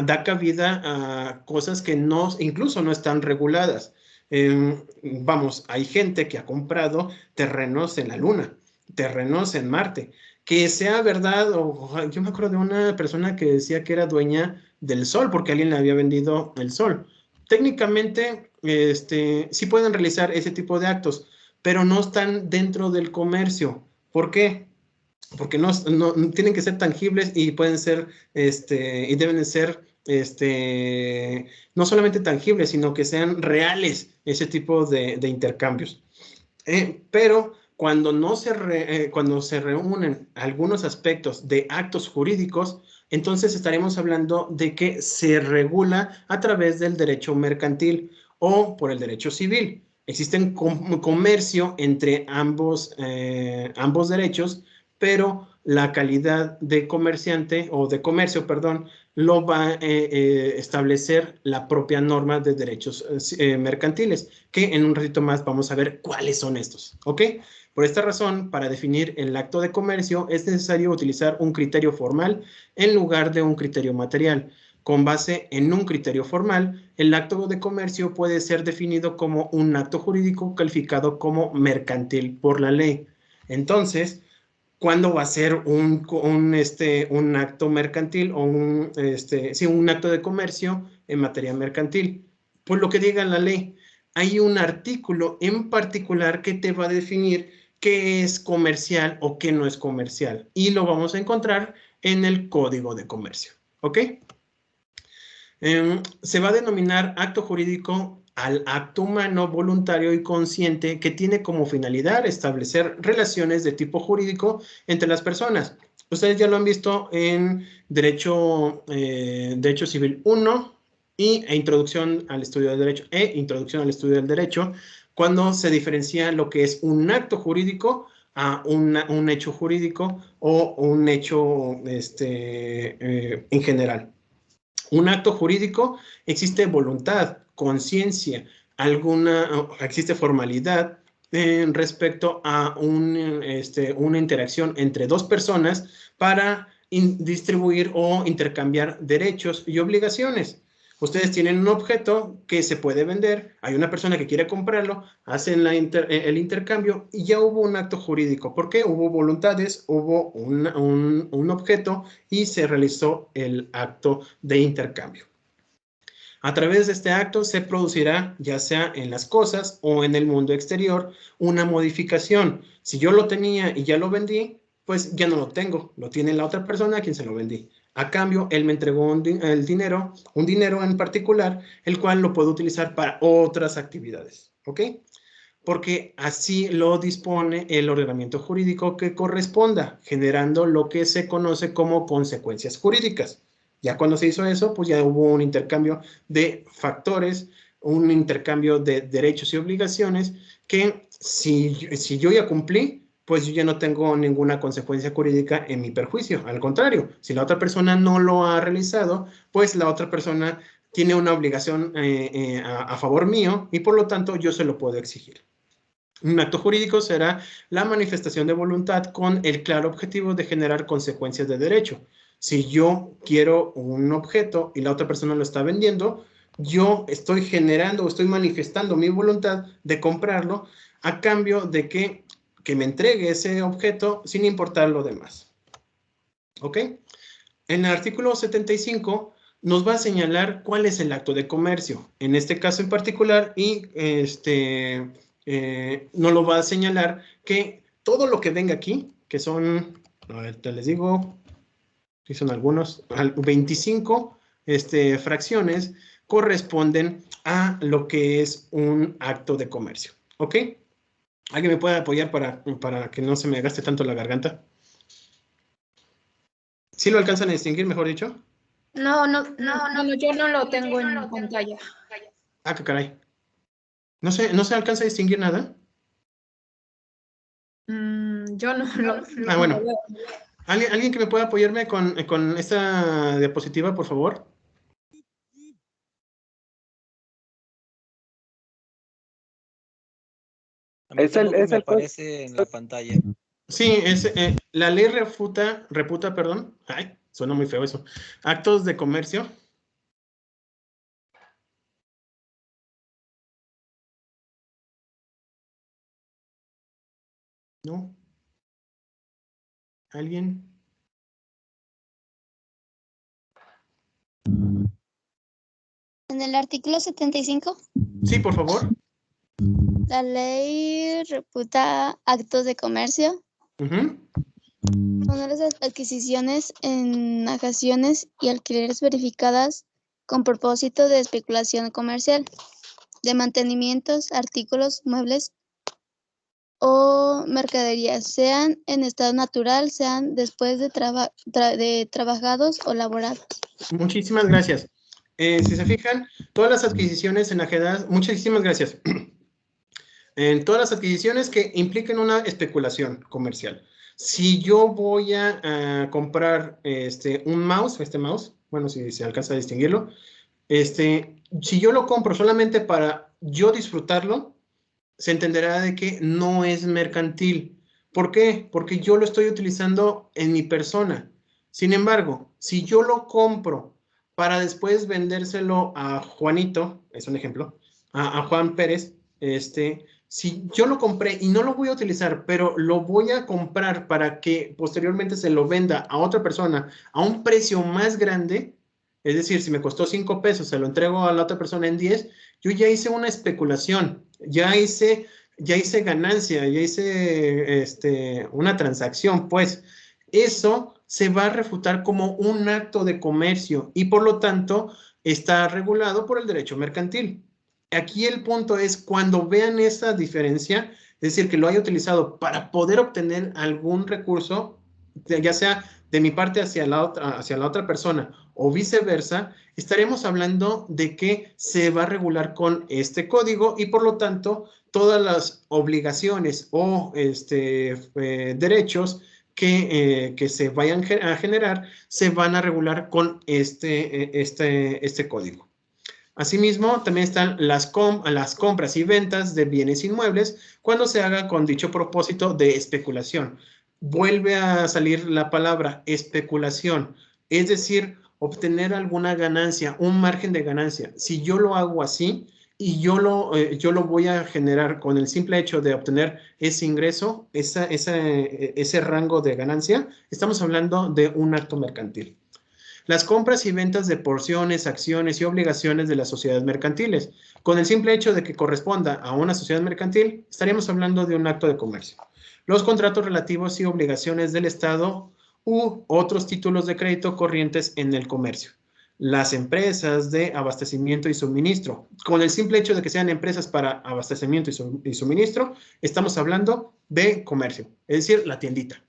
da cabida a cosas que incluso no están reguladas. Vamos, hay gente que ha comprado terrenos en la Luna, terrenos en Marte. Que sea verdad, yo me acuerdo de una persona que decía que era dueña del Sol porque alguien le había vendido el Sol. Técnicamente, sí pueden realizar ese tipo de actos, pero no están dentro del comercio. ¿Por qué? Porque no tienen que ser tangibles y pueden ser, y deben de ser, no solamente tangibles, sino que sean reales ese tipo de intercambios. Pero cuando se reúnen algunos aspectos de actos jurídicos, entonces estaremos hablando de que se regula a través del derecho mercantil o por el derecho civil. Existen comercio entre ambos derechos, pero la calidad de comerciante o de comercio, perdón, lo va a establecer la propia norma de derechos mercantiles, que en un ratito más vamos a ver cuáles son estos, ¿ok? Por esta razón, para definir el acto de comercio es necesario utilizar un criterio formal en lugar de un criterio material. Con base en un criterio formal, el acto de comercio puede ser definido como un acto jurídico calificado como mercantil por la ley. Entonces, ¿cuándo va a ser un acto mercantil o un acto de comercio en materia mercantil? Pues lo que diga la ley. Hay un artículo en particular que te va a definir qué es comercial o qué no es comercial. Y lo vamos a encontrar en el Código de Comercio. ¿Ok? Se va a denominar acto jurídico al acto humano, voluntario y consciente que tiene como finalidad establecer relaciones de tipo jurídico entre las personas. Ustedes ya lo han visto en Derecho Civil 1 e Introducción al Estudio del Derecho, cuando se diferencia lo que es un acto jurídico a un hecho jurídico o un hecho en general. Un acto jurídico existe voluntad, conciencia, existe formalidad respecto a una interacción entre dos personas para distribuir o intercambiar derechos y obligaciones. Ustedes tienen un objeto que se puede vender, hay una persona que quiere comprarlo, hacen el intercambio y ya hubo un acto jurídico. ¿Por qué? Hubo voluntades, hubo un objeto y se realizó el acto de intercambio. A través de este acto se producirá, ya sea en las cosas o en el mundo exterior, una modificación. Si yo lo tenía y ya lo vendí, pues ya no lo tengo, lo tiene la otra persona a quien se lo vendí. A cambio, él me entregó un dinero en particular, el cual lo puedo utilizar para otras actividades, ¿ok? Porque así lo dispone el ordenamiento jurídico que corresponda, generando lo que se conoce como consecuencias jurídicas. Ya cuando se hizo eso, pues ya hubo un intercambio de factores, un intercambio de derechos y obligaciones que si yo ya cumplí, pues yo ya no tengo ninguna consecuencia jurídica en mi perjuicio. Al contrario, si la otra persona no lo ha realizado, pues la otra persona tiene una obligación a favor mío y por lo tanto yo se lo puedo exigir. Un acto jurídico será la manifestación de voluntad con el claro objetivo de generar consecuencias de derecho. Si yo quiero un objeto y la otra persona lo está vendiendo, yo estoy generando o estoy manifestando mi voluntad de comprarlo a cambio de que me entregue ese objeto sin importar lo demás. ¿Ok? En el artículo 75 nos va a señalar cuál es el acto de comercio, en este caso en particular, y nos lo va a señalar que todo lo que venga aquí, que son, a ver, te les digo, si son algunos, 25 fracciones, corresponden a lo que es un acto de comercio. ¿Ok? ¿Alguien me puede apoyar para que no se me gaste tanto la garganta? ¿Sí lo alcanzan a distinguir, mejor dicho? No, bueno, yo no lo tengo en pantalla. Ah, qué caray. ¿No se alcanza a distinguir nada? Yo no lo bueno. veo. ¿Alguien que me pueda apoyarme con esta diapositiva, por favor? A mí tampoco me aparece en la pantalla. Sí, la ley refuta, perdón. Ay, suena muy feo eso. Actos de comercio. ¿No? ¿Alguien? En el artículo 75, Sí, por favor. la ley reputa actos de comercio. Son las adquisiciones, enajenaciones y alquileres verificadas con propósito de especulación comercial, de mantenimientos, artículos, muebles o mercaderías, sean en estado natural, sean después de trabajados o elaborados. Muchísimas gracias. Si se fijan, todas las adquisiciones enajenadas, muchísimas gracias. En todas las adquisiciones que impliquen una especulación comercial. Si yo voy a comprar un mouse, bueno, si se alcanza a distinguirlo, si yo lo compro solamente para yo disfrutarlo, se entenderá de que no es mercantil. ¿Por qué? Porque yo lo estoy utilizando en mi persona. Sin embargo, si yo lo compro para después vendérselo a Juanito, es un ejemplo, a Juan Pérez, si yo lo compré y no lo voy a utilizar, pero lo voy a comprar para que posteriormente se lo venda a otra persona a un precio más grande, es decir, si me costó 5 pesos, se lo entrego a la otra persona en 10, yo ya hice una especulación, ya hice ganancia, ya hice una transacción, pues eso se va a refutar como un acto de comercio y por lo tanto está regulado por el derecho mercantil. Aquí el punto es cuando vean esa diferencia, es decir, que lo haya utilizado para poder obtener algún recurso, ya sea de mi parte hacia la otra persona o viceversa, estaremos hablando de que se va a regular con este código y por lo tanto todas las obligaciones o derechos que se vayan a generar se van a regular con este código. Asimismo, también están las compras y ventas de bienes inmuebles cuando se haga con dicho propósito de especulación. Vuelve a salir la palabra especulación, es decir, obtener alguna ganancia, un margen de ganancia. Si yo lo hago así y yo lo voy a generar con el simple hecho de obtener ese ingreso, ese rango de ganancia, estamos hablando de un acto mercantil. Las compras y ventas de porciones, acciones y obligaciones de las sociedades mercantiles. Con el simple hecho de que corresponda a una sociedad mercantil, estaríamos hablando de un acto de comercio. Los contratos relativos y obligaciones del Estado u otros títulos de crédito corrientes en el comercio. Las empresas de abastecimiento y suministro. Con el simple hecho de que sean empresas para abastecimiento y suministro, estamos hablando de comercio, es decir, la tiendita.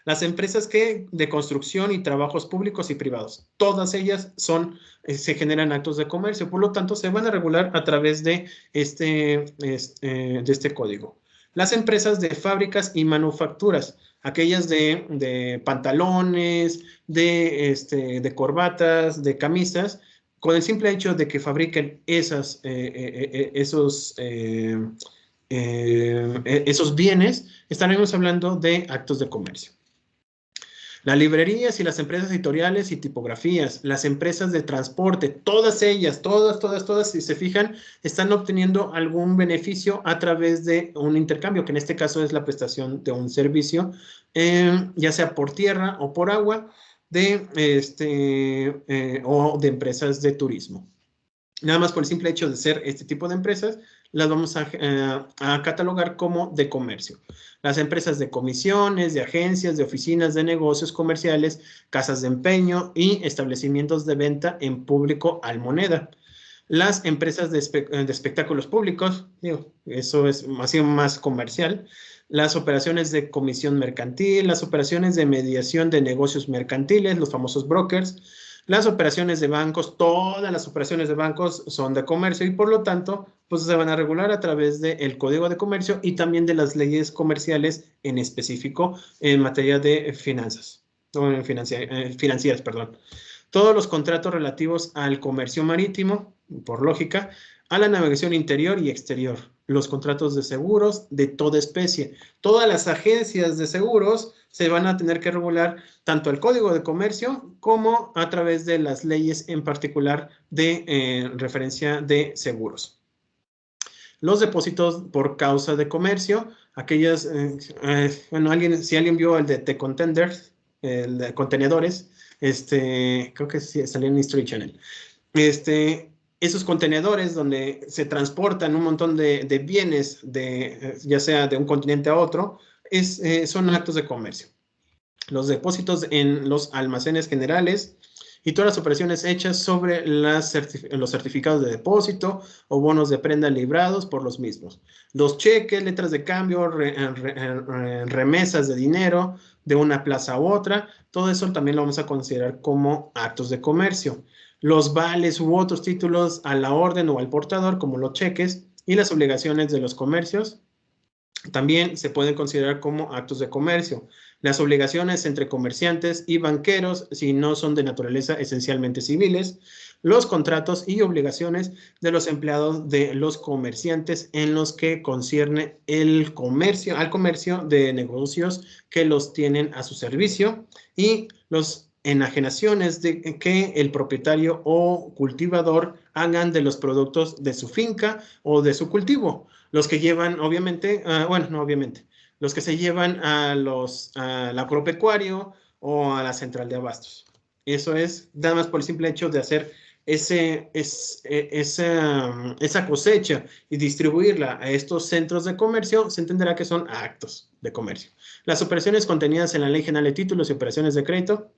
Las empresas de construcción y trabajos públicos y privados, todas ellas se generan actos de comercio, por lo tanto se van a regular a través de este código. Las empresas de fábricas y manufacturas, aquellas de pantalones, de corbatas, de camisas, con el simple hecho de que fabriquen esos bienes, estaremos hablando de actos de comercio. Las librerías y las empresas editoriales y tipografías, las empresas de transporte, todas ellas, todas, si se fijan, están obteniendo algún beneficio a través de un intercambio, que en este caso es la prestación de un servicio, ya sea por tierra o por agua, o de empresas de turismo. Nada más por el simple hecho de ser este tipo de empresas, las vamos a catalogar como de comercio. Las empresas de comisiones, de agencias, de oficinas de negocios comerciales, casas de empeño y establecimientos de venta en público al moneda. Las empresas de espectáculos públicos, digo, eso es más comercial. Las operaciones de comisión mercantil, las operaciones de mediación de negocios mercantiles, los famosos brokers. Las operaciones de bancos, todas las operaciones de bancos son de comercio y por lo tanto, pues se van a regular a través del Código de Comercio y también de las leyes comerciales en específico en materia de finanzas, o financieras, perdón. Todos los contratos relativos al comercio marítimo, por lógica, a la navegación interior y exterior, los contratos de seguros de toda especie. Todas las agencias de seguros se van a tener que regular tanto el Código de Comercio como a través de las leyes en particular de referencia de seguros. Los depósitos por causa de comercio, aquellas, bueno, si alguien vio el de The Contenders, el de contenedores, creo que sí, salió en History Channel. Esos contenedores donde se transportan un montón de bienes, ya sea de un continente a otro, son actos de comercio. Los depósitos en los almacenes generales y todas las operaciones hechas sobre los certificados de depósito o bonos de prenda librados por los mismos. Los cheques, letras de cambio, remesas de dinero de una plaza a otra, todo eso también lo vamos a considerar como actos de comercio. Los vales u otros títulos a la orden o al portador, como los cheques, y las obligaciones de los comercios, también se pueden considerar como actos de comercio. Las obligaciones entre comerciantes y banqueros, si no son de naturaleza esencialmente civiles, los contratos y obligaciones de los empleados de los comerciantes en los que concierne al comercio de negocios que los tienen a su servicio y los enajenaciones de que el propietario o cultivador hagan de los productos de su finca o de su cultivo. Los que llevan, obviamente, los que se llevan al agropecuario o a la central de abastos. Eso es nada más por el simple hecho de hacer esa cosecha y distribuirla a estos centros de comercio, se entenderá que son actos de comercio. Las operaciones contenidas en la Ley General de Títulos y Operaciones de Crédito,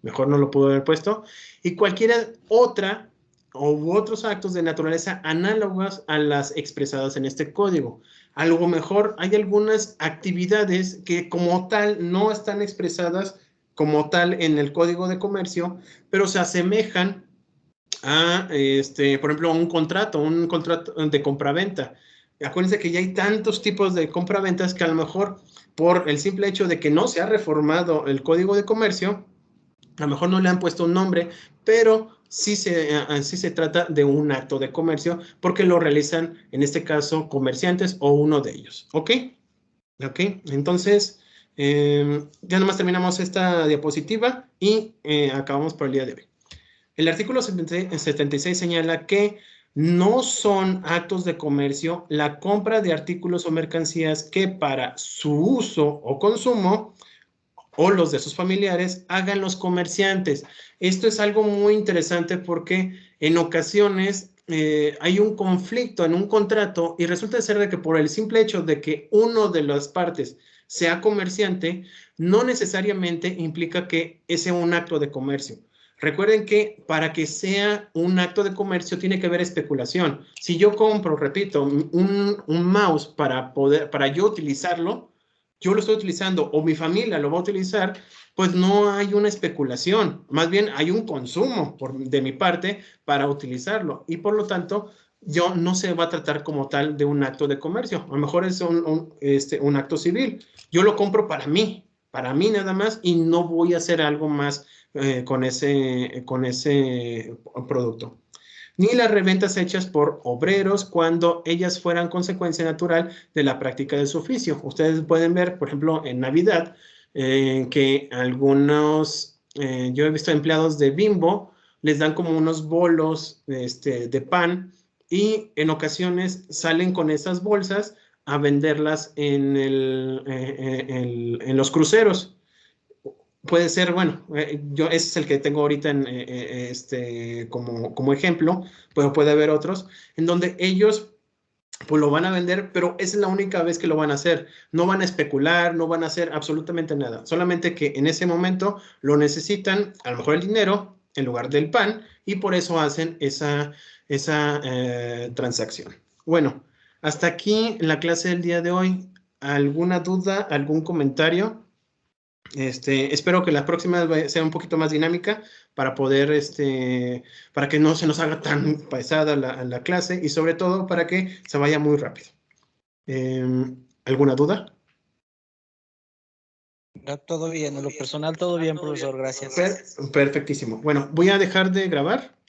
mejor no lo pudo haber puesto, y cualquier otra u otros actos de naturaleza análogas a las expresadas en este código. A lo mejor hay algunas actividades que como tal no están expresadas como tal en el Código de Comercio, pero se asemejan a, por ejemplo, un contrato de compraventa. Acuérdense que ya hay tantos tipos de compraventas que a lo mejor por el simple hecho de que no se ha reformado el Código de Comercio, a lo mejor no le han puesto un nombre, pero sí se trata de un acto de comercio porque lo realizan, en este caso, comerciantes o uno de ellos. ¿Ok? ¿Ok? Entonces, ya nomás terminamos esta diapositiva y acabamos por el día de hoy. El artículo 76 señala que no son actos de comercio la compra de artículos o mercancías que para su uso o consumo o los de sus familiares hagan los comerciantes. Esto es algo muy interesante porque en ocasiones hay un conflicto en un contrato y resulta ser de que por el simple hecho de que uno de las partes sea comerciante, no necesariamente implica que ese sea un acto de comercio. Recuerden que para que sea un acto de comercio tiene que haber especulación. Si yo compro, repito, un mouse para yo utilizarlo, yo lo estoy utilizando o mi familia lo va a utilizar, pues no hay una especulación. Más bien hay un consumo de mi parte para utilizarlo y por lo tanto no se va a tratar como tal de un acto de comercio. A lo mejor es un acto civil. Yo lo compro para mí nada más y no voy a hacer algo más con ese producto. ni las reventas hechas por obreros cuando ellas fueran consecuencia natural de la práctica de su oficio. Ustedes pueden ver, por ejemplo, en Navidad, que algunos, yo he visto empleados de Bimbo, les dan como unos bolos de pan y en ocasiones salen con esas bolsas a venderlas en los cruceros. Puede ser, bueno, ese es el que tengo ahorita como ejemplo, pero puede haber otros en donde ellos pues lo van a vender, pero esa es la única vez que lo van a hacer. No van a especular, no van a hacer absolutamente nada. Solamente que en ese momento lo necesitan, a lo mejor el dinero en lugar del pan, y por eso hacen esa transacción. Bueno, hasta aquí la clase del día de hoy. ¿Alguna duda, algún comentario? Espero que la próxima sea un poquito más dinámica para poder, para que no se nos haga tan pesada la clase y sobre todo para que se vaya muy rápido. ¿Alguna duda? Todo bien, en lo personal todo bien, profesor, gracias. Perfectísimo. Bueno, voy a dejar de grabar